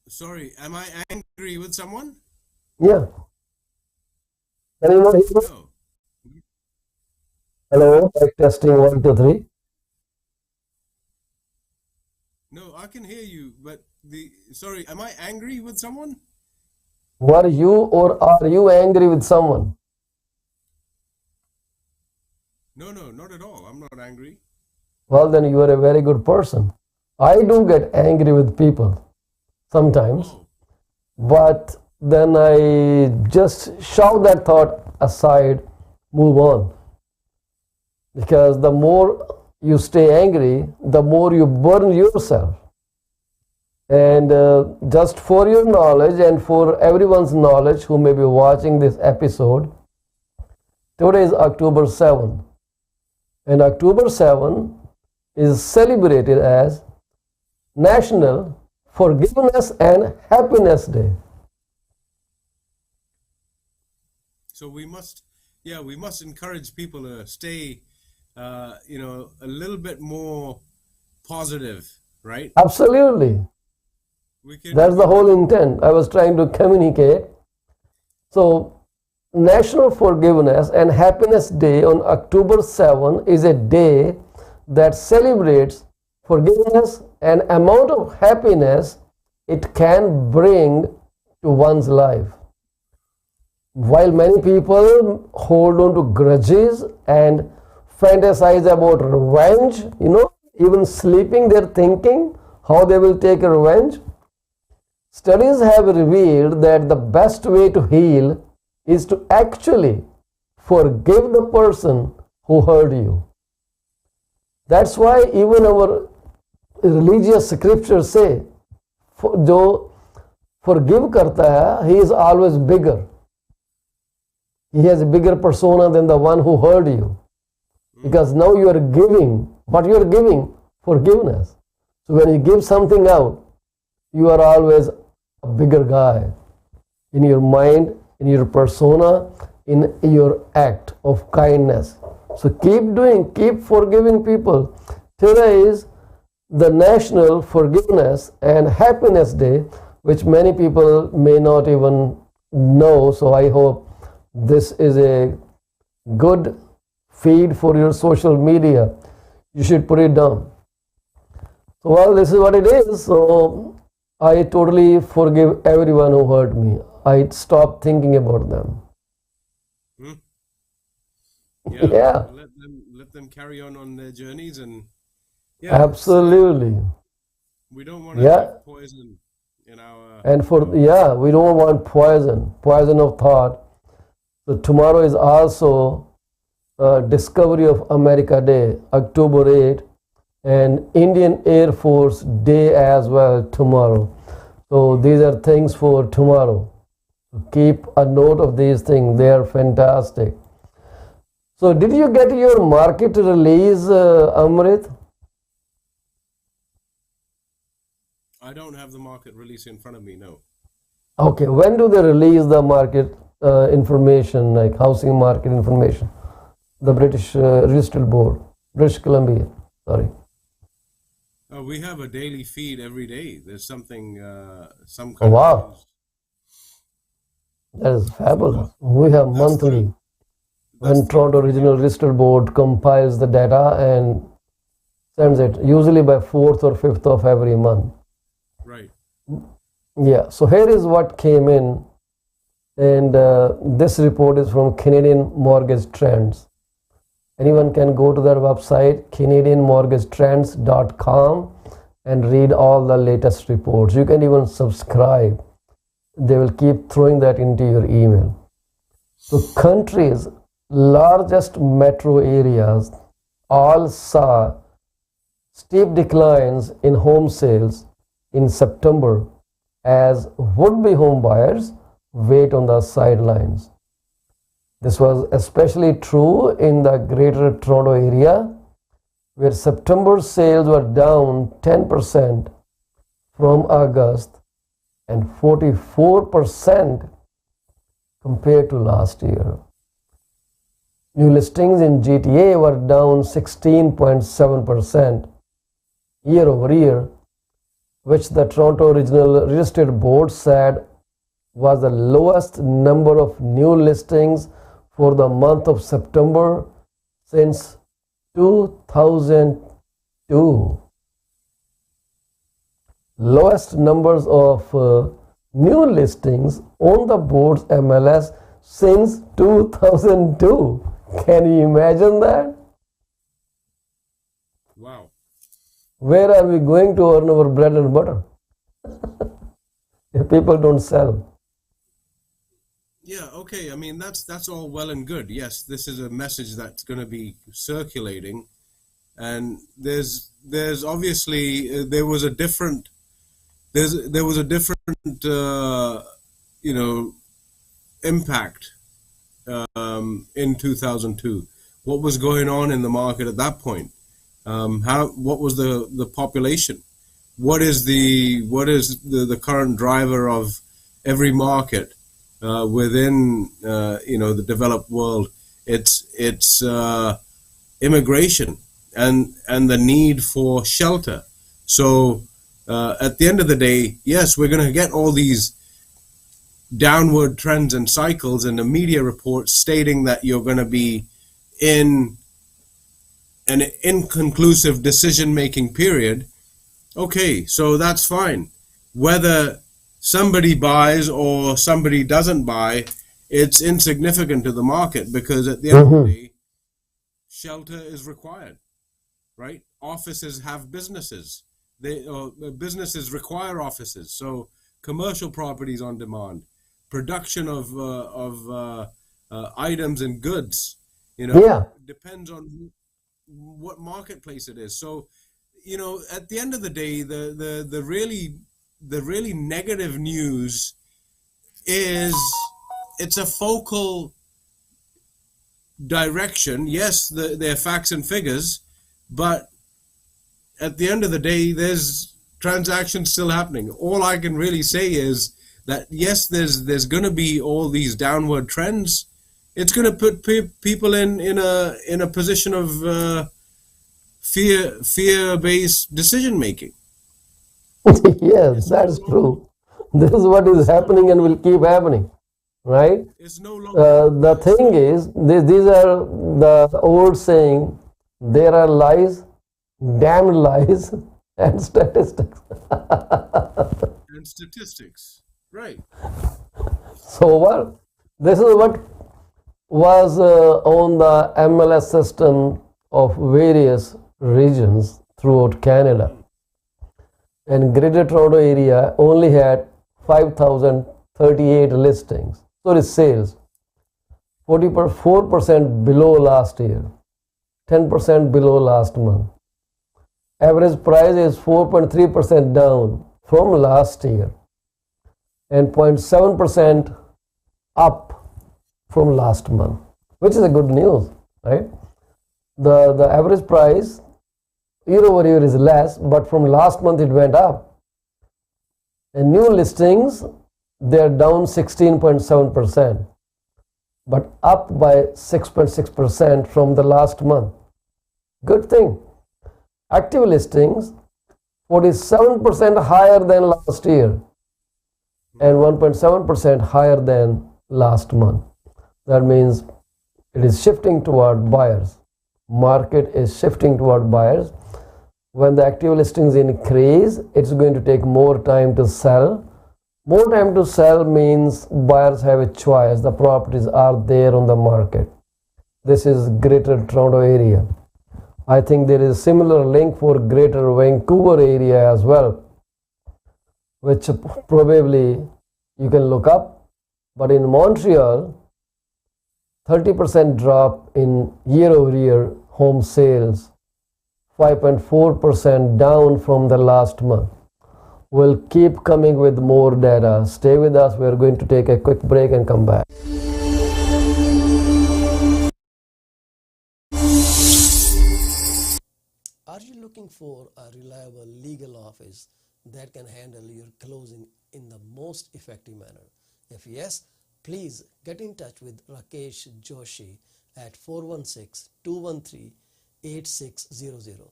Sorry, am I angry with someone? Yeah. Can you not hear me? No. Hello, mic testing 1, 2, 3. No, I can hear you, but sorry, am I angry with someone? Were you or are you angry with someone? No, not at all. I'm not angry. Well, then you are a very good person. I do get angry with people sometimes, Oh, but then I just shove that thought aside, move on. Because the more you stay angry, the more you burn yourself. And just for your knowledge and for everyone's knowledge who may be watching this episode, today is October 7. And October 7 is celebrated as National Forgiveness and Happiness Day. so we must encourage people to stay, a little bit more positive, right? Absolutely. That's the whole intent I was trying to communicate. So, National Forgiveness and Happiness Day on October 7 is a day that celebrates forgiveness and amount of happiness it can bring to one's life. While many people hold on to grudges and fantasize about revenge, even sleeping they're thinking how they will take a revenge. Studies have revealed that the best way to heal is to actually forgive the person who hurt you. That's why even our religious scriptures say, जो forgive करता है, he is always bigger. He has a bigger persona than the one who hurt you. Because now you are giving, what you are giving? Forgiveness. So when you give something out, you are always a bigger guy in your mind, in your persona, in your act of kindness. So keep forgiving people. Today is the National Forgiveness and Happiness Day, which many people may not even know. So I hope this is a good feed for your social media. You should put it down. So, well, this is what it is. So I totally forgive everyone who hurt me. I stop thinking about them. Yeah. Let them carry on their journeys, and absolutely. We don't want to have poison in our. And we don't want poison of thought. So tomorrow is also Discovery of America Day, October 8, and Indian Air Force Day as well tomorrow. So these are things for tomorrow. Keep a note of these things. They are fantastic. So did you get your market release, Amrit? I don't have the market release in front of me, no. Okay, when do they release the market information, like housing market information? The British Registered Board, British Columbia, sorry. We have a daily feed every day. There's something, some kind wow. That is fabulous. We have monthly. When Toronto Regional Registered Board compiles the data and sends it, usually by 4th or 5th of every month. Right. Yeah, so here is what came in, and this report is from Canadian Mortgage Trends. Anyone can go to their website, canadianmortgagetrends.com, and read all the latest reports. You can even subscribe. They will keep throwing that into your email. So countries' largest metro areas all saw steep declines in home sales in September as would-be home buyers wait on the sidelines. This was especially true in the Greater Toronto area, where September sales were down 10% from August and 44% compared to last year. New listings in GTA were down 16.7% year over year, which the Toronto Regional Real Estate Board said was the lowest number of new listings for the month of September since 2002. Lowest numbers of new listings on the board's MLS since 2002. Can you imagine that? Wow. Where are we going to earn our bread and butter if people don't sell? Yeah, okay. I mean, that's all well and good. Yes, this is a message that's going to be circulating, and there's obviously there was a different impact in 2002. What was going on in the market at that point? What was the population? What is the current driver of every market within the developed world? It's immigration and the need for shelter. So at the end of the day, yes, we're going to get all these downward trends and cycles and the media reports stating that you're going to be in an inconclusive decision-making period. Okay, so that's fine. Whether somebody buys or somebody doesn't buy, it's insignificant to the market, because at the end of the day, shelter is required, right? Offices have businesses. Businesses require offices. So commercial properties on demand, production of items and goods, depends on what marketplace it is. So, at the end of the day, the really negative news is it's a focal direction. Yes, there are facts and figures, but at the end of the day, there's transactions still happening. All I can really say is that yes, there's going to be all these downward trends. It's going to put people in a position of fear-based decision making. Yes, that's true. This is what is happening and will keep happening, right? It's no longer the thing is, these are the old saying: there are lies, damn lies, and statistics. And statistics, right? So what? This is what was on the MLS system of various regions throughout Canada. And Greater Toronto area only had 5,038 listings. Sorry, sales. 44% below last year. 10% below last month. Average price is 4.3% down from last year and 0.7% up from last month, which is a good news, right? The average price year over year is less, but from last month it went up. And new listings, they're down 16.7%, but up by 6.6% from the last month. Good thing. Active listings, 47% higher than last year and 1.7% higher than last month. That means it is shifting toward buyers. Market is shifting toward buyers. When the active listings increase, it's going to take more time to sell. More time to sell means buyers have a choice. The properties are there on the market. This is Greater Toronto area. I think there is a similar link for Greater Vancouver area as well, which probably you can look up. But in Montreal, 30% drop in year-over-year home sales, 5.4% down from the last month. We'll keep coming with more data. Stay with us. We're going to take a quick break and come back. Are you looking for a reliable legal office that can handle your closing in the most effective manner? If yes, please get in touch with Rakesh Joshi at 416-213-8600.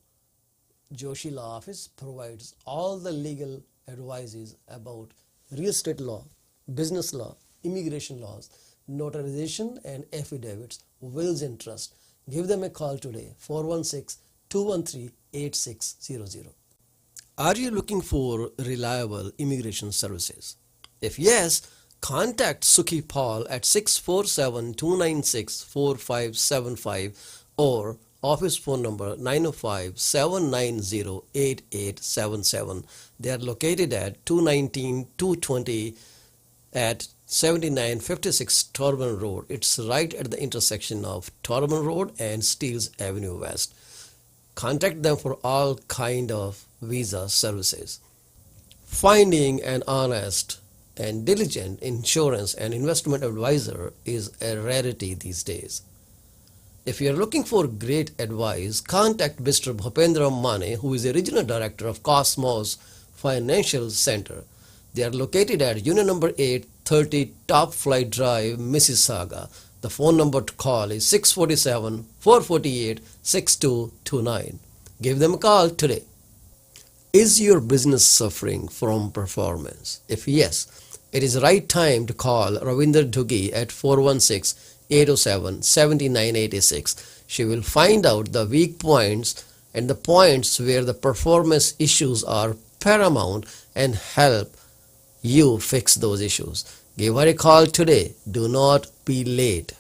Joshi Law Office provides all the legal advices about real estate law, business law, immigration laws, notarization and affidavits, wills and trust. Give them a call today, 416-213-8600. Are you looking for reliable immigration services? If yes, contact Sukhi Paul at 647-296-4575 or office phone number 905-790-8877. They are located at 219-220 at 7956 Torban Road. It's right at the intersection of Torban Road and Steeles Avenue West. Contact them for all kind of visa services. Finding an honest and diligent insurance and investment advisor is a rarity these days. If you are looking for great advice, contact Mr. Bhupendra Mane, who is the regional director of Cosmos Financial Center. They are located at Union number 830 Top Flight Drive, Mississauga. The phone number to call is 647-448-6229. Give them a call today. Is your business suffering from performance? If yes, it is the right time to call Ravinder Duggi at 416-807-7986. She will find out the weak points and the points where the performance issues are paramount and help you fix those issues. Give her a call today. Do not be late.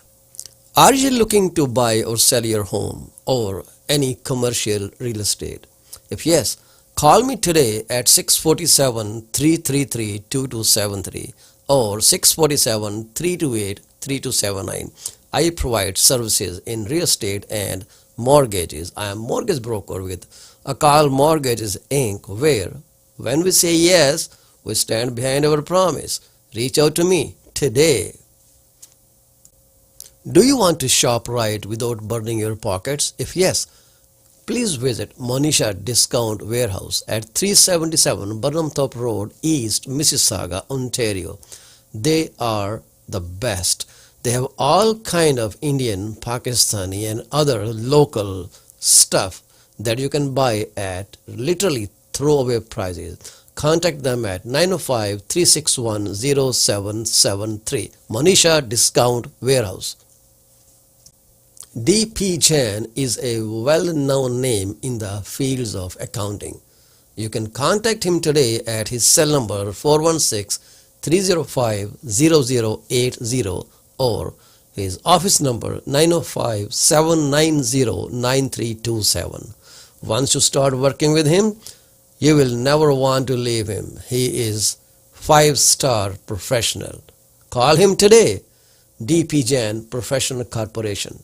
Are you looking to buy or sell your home or any commercial real estate? If yes, call me today at 647-333-2273 or 647-328-3279. I provide services in real estate and mortgages. I am mortgage broker with Akal Mortgages Inc., where when we say yes, we stand behind our promise. Reach out to me today. Do you want to shop right without burning your pockets? If yes, please visit Monisha Discount Warehouse at 377 Burnhamthorpe Road, East Mississauga, Ontario. They are the best. They have all kind of Indian, Pakistani and other local stuff that you can buy at literally throwaway prices. Contact them at 905-361-0773. Monisha Discount Warehouse. D.P. Jain is a well-known name in the fields of accounting. You can contact him today at his cell number 416-305-0080 or his office number 905-790-9327. Once you start working with him, you will never want to leave him. He is 5-star professional. Call him today. D.P. Jain Professional Corporation.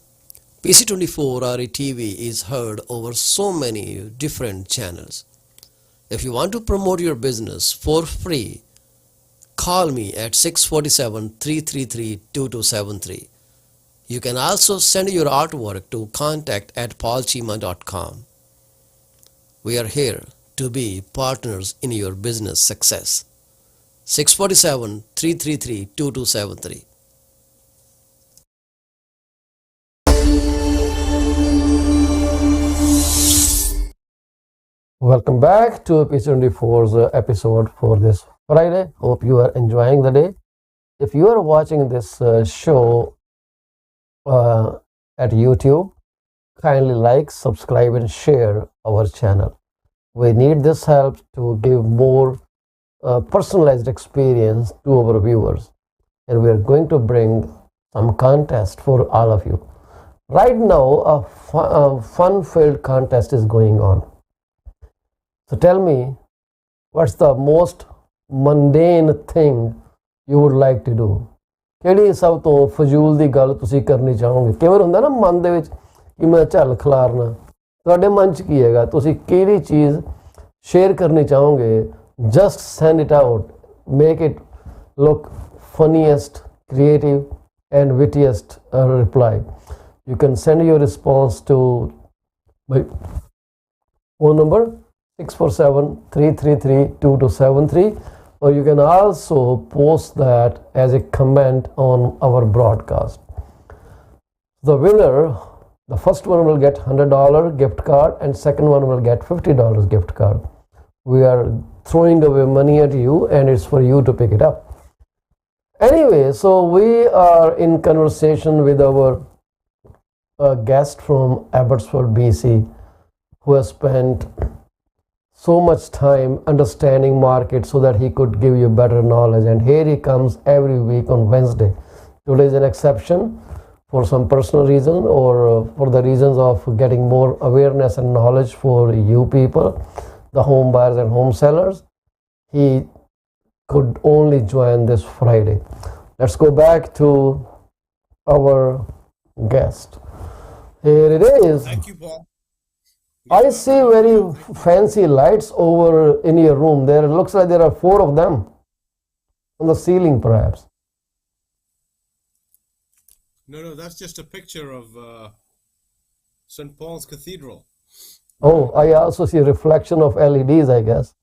PC24 RE-TV is heard over so many different channels. If you want to promote your business for free, call me at 647-333-2273. You can also send your artwork to contact@paulchima.com. We are here to be partners in your business success. 647-333-2273. Welcome back to PC24's episode for this Friday. Hope you are enjoying the day. If you are watching this show at YouTube, kindly like, subscribe and share our channel. We need this help to give more personalized experience to our viewers, and we are going to bring some contest for all of you. Right now, a fun-filled contest is going on. So tell me, what's the most mundane thing you would like to do? ਕਿਹੜੀ ਸਭ ਤੋਂ ਫਜ਼ੂਲ ਦੀ ਗੱਲ ਤੁਸੀਂ ਕਰਨੀ ਚਾਹੋਗੇ? ਕਈ ਵਾਰ ਹੁੰਦਾ ਨਾ ਮਨ ਦੇ ਵਿੱਚ ਕਿ ਮੈਂ ਝੱਲ ਖਿਲਾਰਨਾ, ਤੁਹਾਡੇ ਮਨ 'ਚ ਕੀ ਹੈਗਾ? ਤੁਸੀਂ ਕਿਹੜੀ ਚੀਜ਼ ਸ਼ੇਅਰ ਕਰਨੀ ਚਾਹੋਗੇ? Just send it out. Make it look funniest, creative and wittiest reply. You can send your response to my phone number 647-333-2273, or you can also post that as a comment on our broadcast. The winner, the first one will get $100 gift card and second one will get $50 gift card. We are throwing away money at you and it's for you to pick it up. Anyway, so we are in conversation with our guest from Abbotsford, BC, who has spent so much time understanding market so that he could give you better knowledge. And here he comes every week on Wednesday. Today is an exception for some personal reason or for the reasons of getting more awareness and knowledge for you people, the home buyers and home sellers. He could only join this Friday. Let's go back to our guest. Here it is. Thank you, Paul. I see very fancy lights over in your room. There looks like there are 4 of them on the ceiling, perhaps. No, that's just a picture of St. Paul's Cathedral. Oh, I also see a reflection of LEDs, I guess.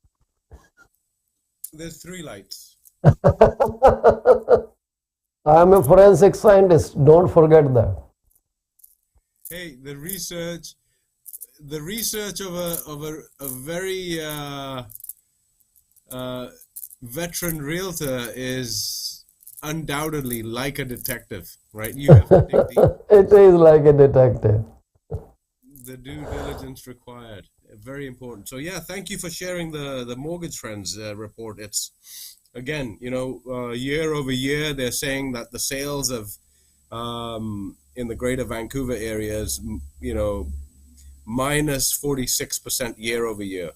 There's 3 lights. I'm a forensic scientist. Don't forget that. Hey, the research of a very veteran realtor is undoubtedly like a detective, right? You have to dig deep. It is like a detective. The due diligence required, very important. So yeah, thank you for sharing the mortgage trends report. It's again, year over year, they're saying that the sales of in the Greater Vancouver area is minus 46% year over year.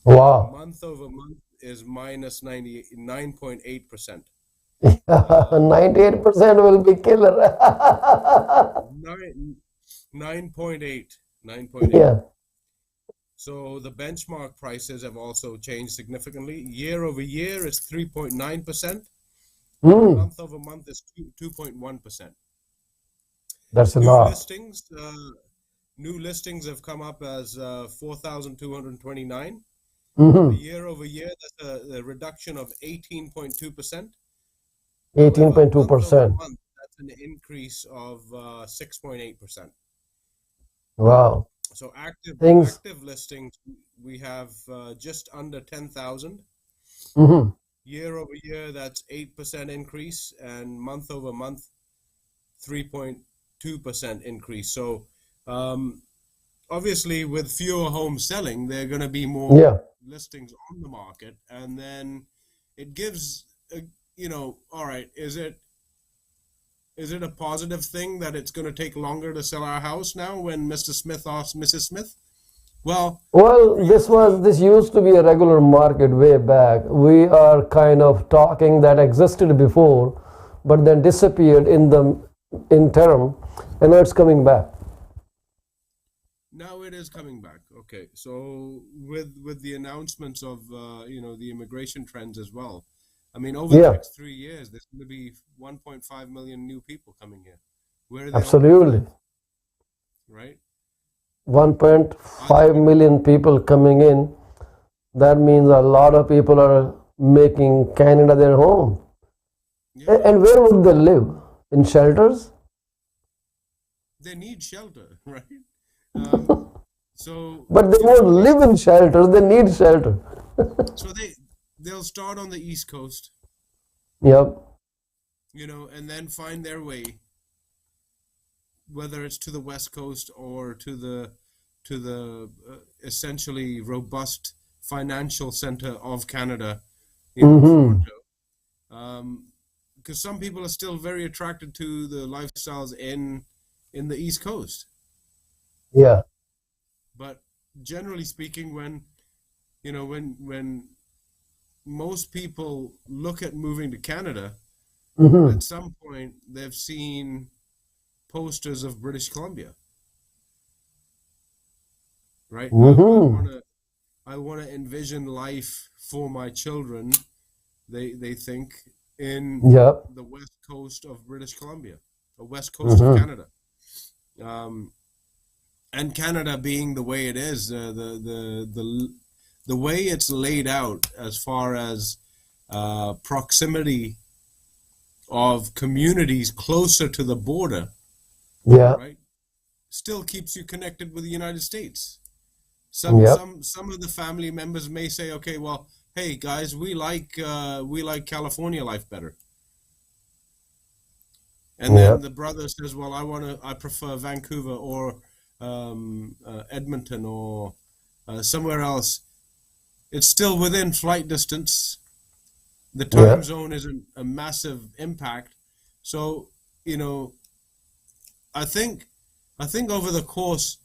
Wow. Month over month is minus 99.8%. 98% will be killer. 9.8. Yeah. So the benchmark prices have also changed significantly. Year over year is 3.9%. Month over month is 2.1%. That's a lot. New listings have come up as 4,229. Year over year, that's a reduction of 18.2%. 18.2%. That's an increase of 6.8%. Wow. So active listings, we have just under 10,000. Year over year, that's 8% increase, and month over month, 3.2% increase. So obviously, with fewer homes selling, there are going to be more listings on the market, and then it gives all right, is it a positive thing that it's going to take longer to sell our house now when Mr. Smith asked Mrs. Smith? Well, this used to be a regular market way back. We are kind of talking that existed before, but then disappeared in the interim, and now it's coming back. Now it is coming back. Okay, so with the announcements of the immigration trends as well. I mean, over the next 3 years, there's going to be 1.5 million new people coming here. Where are they? Absolutely. Right? 1.5 million people coming in. That means a lot of people are making Canada their home. Yeah. And where would they live? In shelters? They need shelter, right? But they won't live in shelters. They need shelter. So they'll start on the East Coast. Yep. And then find their way, whether it's to the West Coast or to the essentially robust financial center of Canada, Toronto. Because some people are still very attracted to the lifestyles in the East Coast. Yeah. But generally speaking, when most people look at moving to Canada, at some point they've seen posters of British Columbia, right? I want to envision life for my children. They think in the West Coast of British Columbia, the West Coast of Canada, and Canada being the way it is, the way it's laid out as far as proximity of communities closer to the border, right, still keeps you connected with the United States. Some of the family members may say, okay, well, hey guys, we like California life better. And Yeah. then the brother says, "Well, I prefer Vancouver or Edmonton or somewhere else." It's still within flight distance. The time Yeah. zone is a massive impact. So, you know, I think over the course,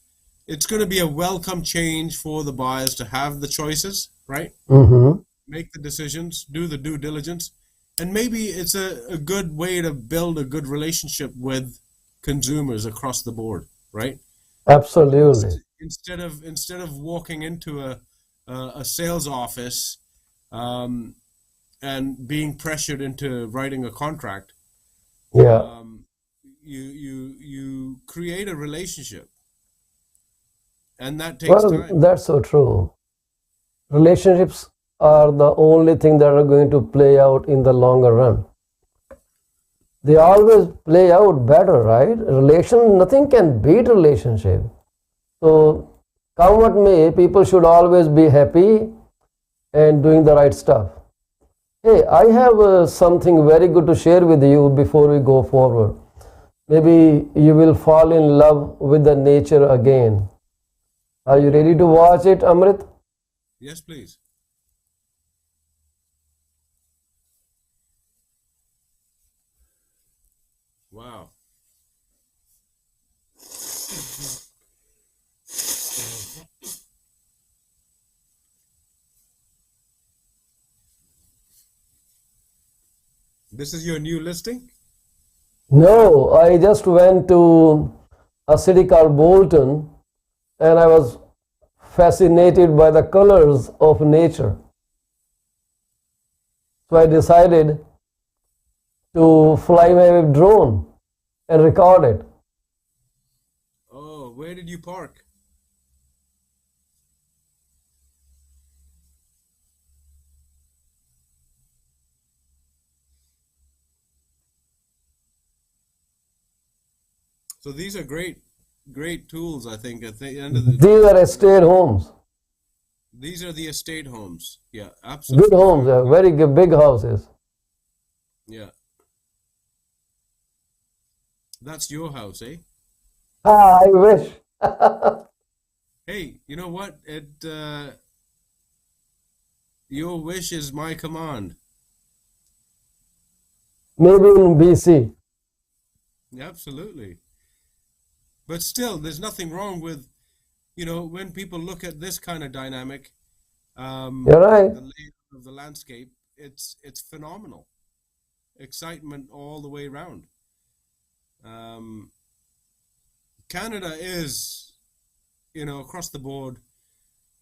it's going to be a welcome change for the buyers to have the choices, right? Mm-hmm. Make the decisions, do the due diligence, and maybe it's a good way to build a good relationship with consumers across the board, right? Absolutely. Instead of walking into a sales office um, and being pressured into writing a contract, Yeah. you create a relationship, and that takes Well, time. that's so true. Relationships are the only thing that are going to play out in the longer run. They always play out better, right? Nothing can beat relationship. So, come what may, people should always be happy and doing the right stuff. Hey, I have something very good to share with you before we go forward. Maybe you will fall in love with the nature again. Are you ready to watch it, Amrit? Yes, please. Wow. This is your new listing? No, I just went to a city called Bolton and I was fascinated by the colors of nature. So I decided to fly my drone and record it. Oh, where did you park? So these are great tools, I think. At the end of the These are estate homes, These are the estate homes. Yeah, good absolutely. homes, very big houses. Yeah. That's your house, eh? Ah, I wish. Hey, you know what? Your wish is my command. Maybe in BC. Absolutely. But still, there's nothing wrong with, when people look at this kind of dynamic, You're right. the layout of the landscape, it's phenomenal. Excitement all the way around. Canada is, across the board,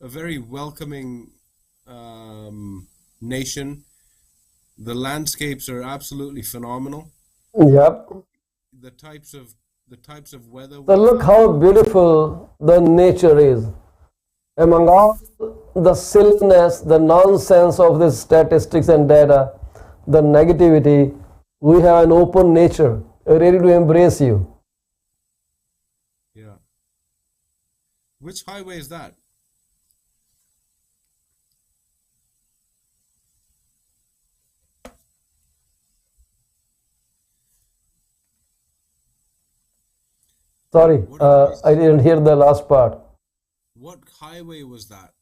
a very welcoming nation. The landscapes are absolutely phenomenal. Yep. The types of weather So we look have. how beautiful the nature is. Among all the silliness, the nonsense of the statistics and data, the negativity, we have an open nature ready to embrace you. Yeah. Which highway is that? Sorry, What are these? I didn't hear the last part. What highway was that?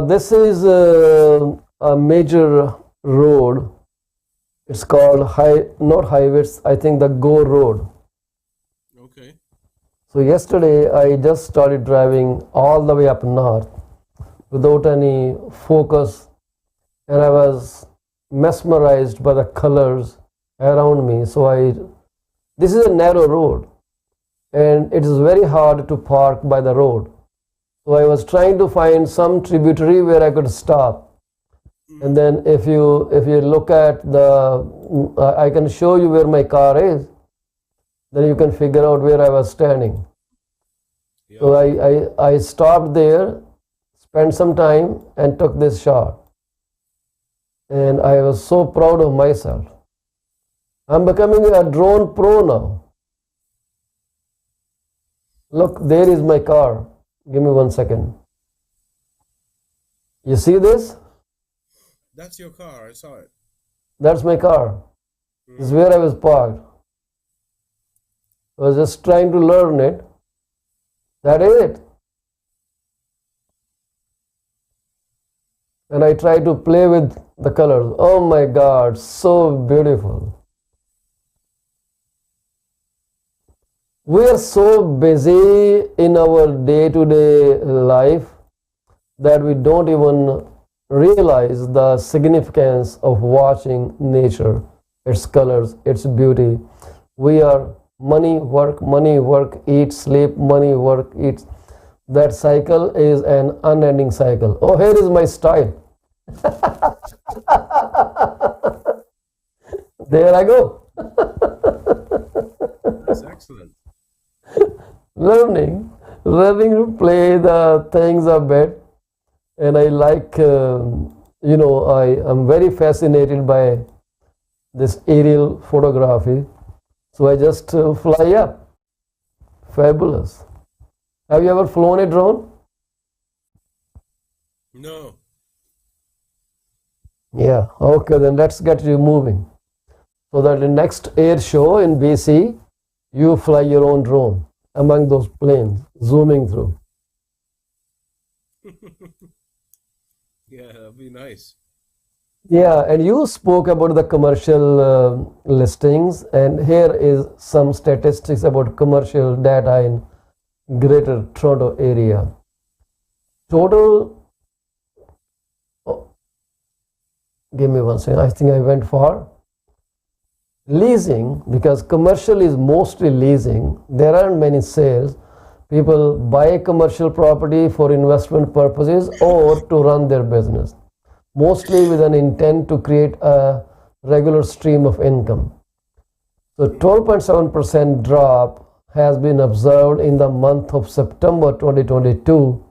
This is a major road. It's called not highways, I think the Go Road. Okay. So yesterday I just started driving all the way up north without any focus, and I was mesmerized by the colors around me. This is a narrow road and it is very hard to park by the road. So I was trying to find some tributary where I could stop. And then if you look at I can show you where my car is, then you can figure out where I was standing. Yeah. So I stopped there, spent some time and took this shot. And I was so proud of myself. I'm becoming a drone pro now. Look, there is my car. Give me 1 second. You see this? That's your car. I saw it. That's my car. This is where I was parked. I was just trying to learn it. That is it. And I try to play with the colors. Oh my God, so beautiful. We are so busy in our day-to-day life that we don't even realize the significance of watching nature, its colors, its beauty. We are money, work, eat, sleep, money, work, eat. That cycle is an unending cycle. Oh, here is my style. There I go. That's excellent. learning to play the things a bit, and I like I am very fascinated by this aerial photography, so I just fly up. Fabulous. Have you ever flown a drone? No. Yeah, okay, then let's get you moving, so that the next air show in BC you fly your own drone among those planes zooming through. Yeah, that'd be nice. Yeah, and you spoke about the commercial listings, and here is some statistics about commercial data in Greater Toronto area. Total, oh, give me one second, I think I went far. Leasing, because commercial is mostly leasing, there aren't many sales. People buy commercial property for investment purposes or to run their business, mostly with an intent to create a regular stream of income. So 12.7% drop has been observed in the month of September 2022,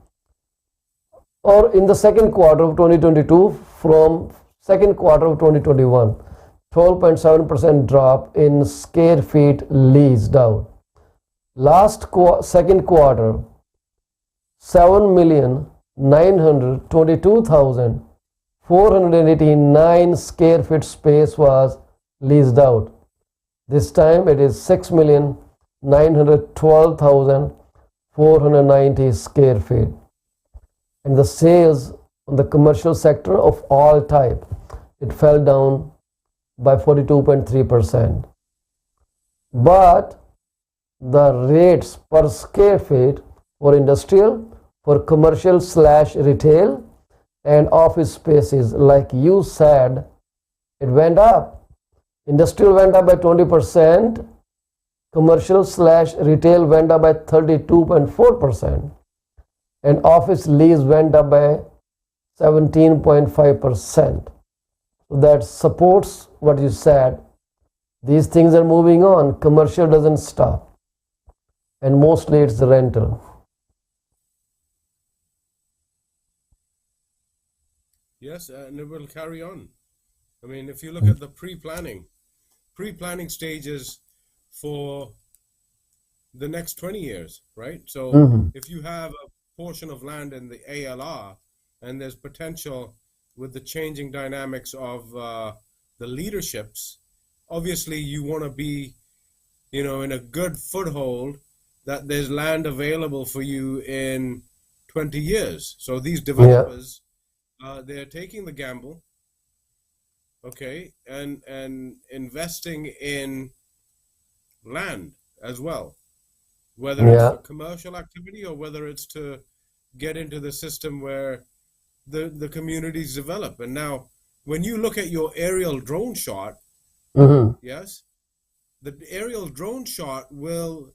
or in the second quarter of 2022 from second quarter of 2021. 12.7% drop in square feet leased out. Second quarter, 7,922,489 square feet space was leased out. This time it is 6,912,490 square feet. And the sales on the commercial sector of all type, it fell down by 42.3%. But the rates per square feet for industrial, for commercial / retail and office spaces, like you said, it went up. Industrial went up by 20%, commercial / retail went up by 32.4%, and office lease went up by 17.5%. That supports what you said. These things are moving on. Commercial doesn't stop, and mostly it's the rental. Yes, and it will carry on. I mean, if you look at the pre-planning stages for the next 20 years, right? So if you have a portion of land in the ALR and there's potential with the changing dynamics of the leaderships, obviously you want to be, in a good foothold that there's land available for you in 20 years. So these developers, they're taking the gamble, okay, and investing in land as well, whether it's for commercial activity or whether it's to get into the system where the communities develop. And now, when you look at your aerial drone shot, yes, the aerial drone shot will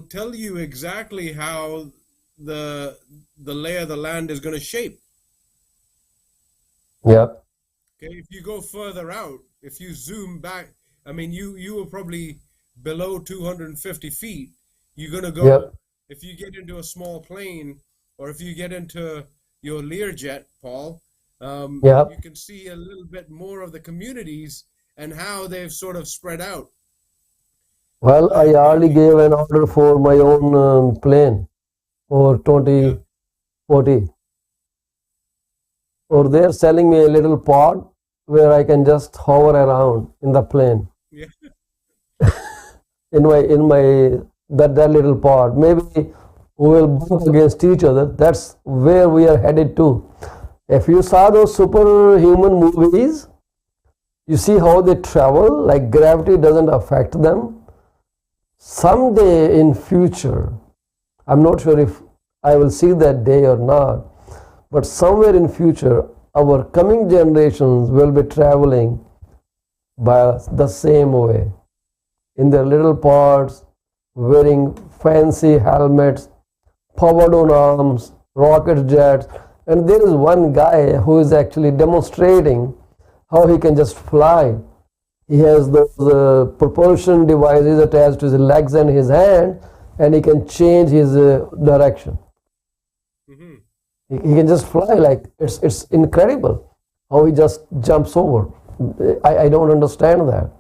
tell you exactly how the lay of the land is going to shape. Yep. Okay, if you go further out, if you zoom back, I mean, you were probably below 250 feet. You're going to go, if you get into a small plane, or if you get into your Learjet, Paul, you can see a little bit more of the communities and how they've sort of spread out. Well, I already gave an order for my own plane for 2040. Or they're selling me a little pod where I can just hover around in the plane Yeah. in my that little pod. Maybe we will bump against each other. That's where we are headed to. If you saw those superhuman movies, you see how they travel, like gravity doesn't affect them. Someday in future, I'm not sure if I will see that day or not, but somewhere in future, our coming generations will be traveling by the same way, in their little pods, wearing fancy helmets, powered on arms, rocket jets, and there is one guy who is actually demonstrating how he can just fly. He has those propulsion devices attached to his legs and his hand, and he can change his direction. Hmm. He can just fly, like it's incredible how he just jumps over. I don't understand that.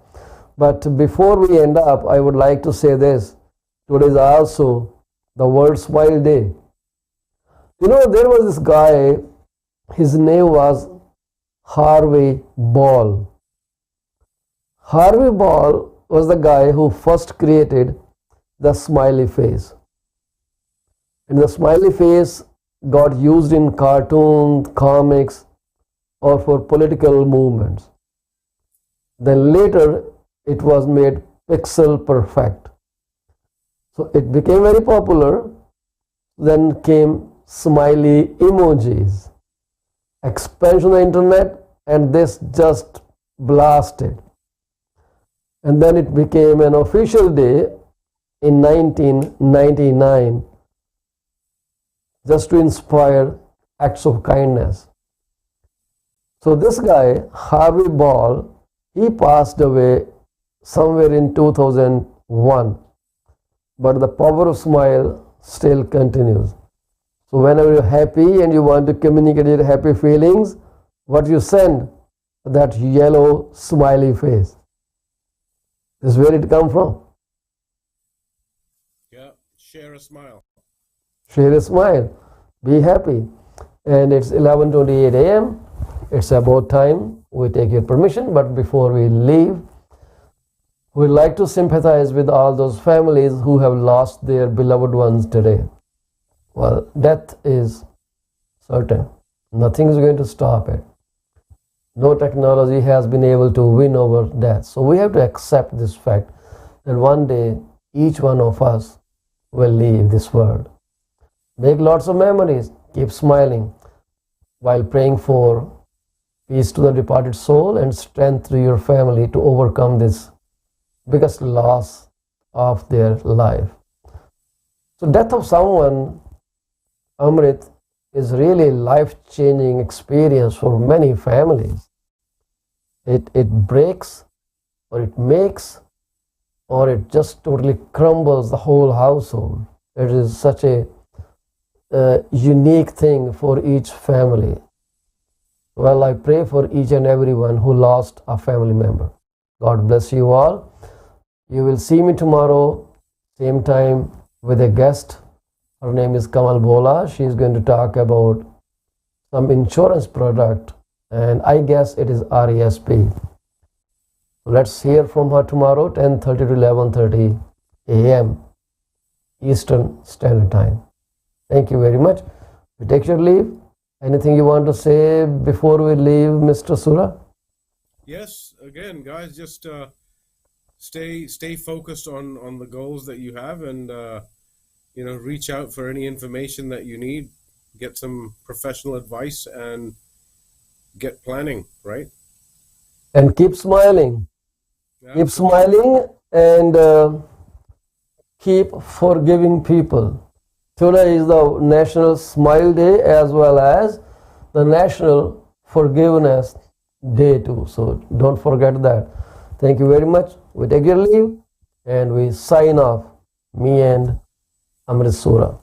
But before we end up, I would like to say this. Today is also the World Smile Day. You know, there was this guy, his name was Harvey Ball. Harvey Ball was the guy who first created the smiley face. And the smiley face got used in cartoons, comics, or for political movements. Then later it was made pixel perfect. So it became very popular. Then came smiley emojis, expansion of the internet, and this just blasted. And then it became an official day in 1999 just to inspire acts of kindness. So this guy, Harvey Ball, he passed away somewhere in 2001, but the power of smile still continues. So whenever you're happy and you want to communicate your happy feelings, what you send? That yellow smiley face. This is where it come from. Yeah. Share a smile. Share a smile. Be happy. And it's 11:28 a.m. It's about time we take your permission. But before we leave, we'd like to sympathize with all those families who have lost their beloved ones today. Well, death is certain. Nothing is going to stop it. No technology has been able to win over death. So we have to accept this fact that one day each one of us will leave this world. Make lots of memories. Keep smiling while praying for peace to the departed soul and strength to your family to overcome this biggest loss of their life. So death of someone, Amrit, is really life-changing experience for many families. It breaks, or it makes, or it just totally crumbles the whole household. It is such a unique thing for each family. Well, I pray for each and everyone who lost a family member. God bless you all. You will see me tomorrow, same time, with a guest. Her name is Kamal Bola. She is going to talk about some insurance product, and I guess it is RESP. Let's hear from her tomorrow, 10:30 to 11:30 a.m. Eastern Standard Time. Thank you very much. We take your leave. Anything you want to say before we leave, Mr. Sura? Yes. Again, guys, just stay focused on the goals that you have, and reach out for any information that you need. Get some professional advice and get planning, right? And keep smiling. Yeah. Keep smiling and keep forgiving people. Today is the National Smile Day as well as the National Forgiveness Day too. So don't forget that. Thank you very much. We take your leave and we sign off. Me and Amrit Sura.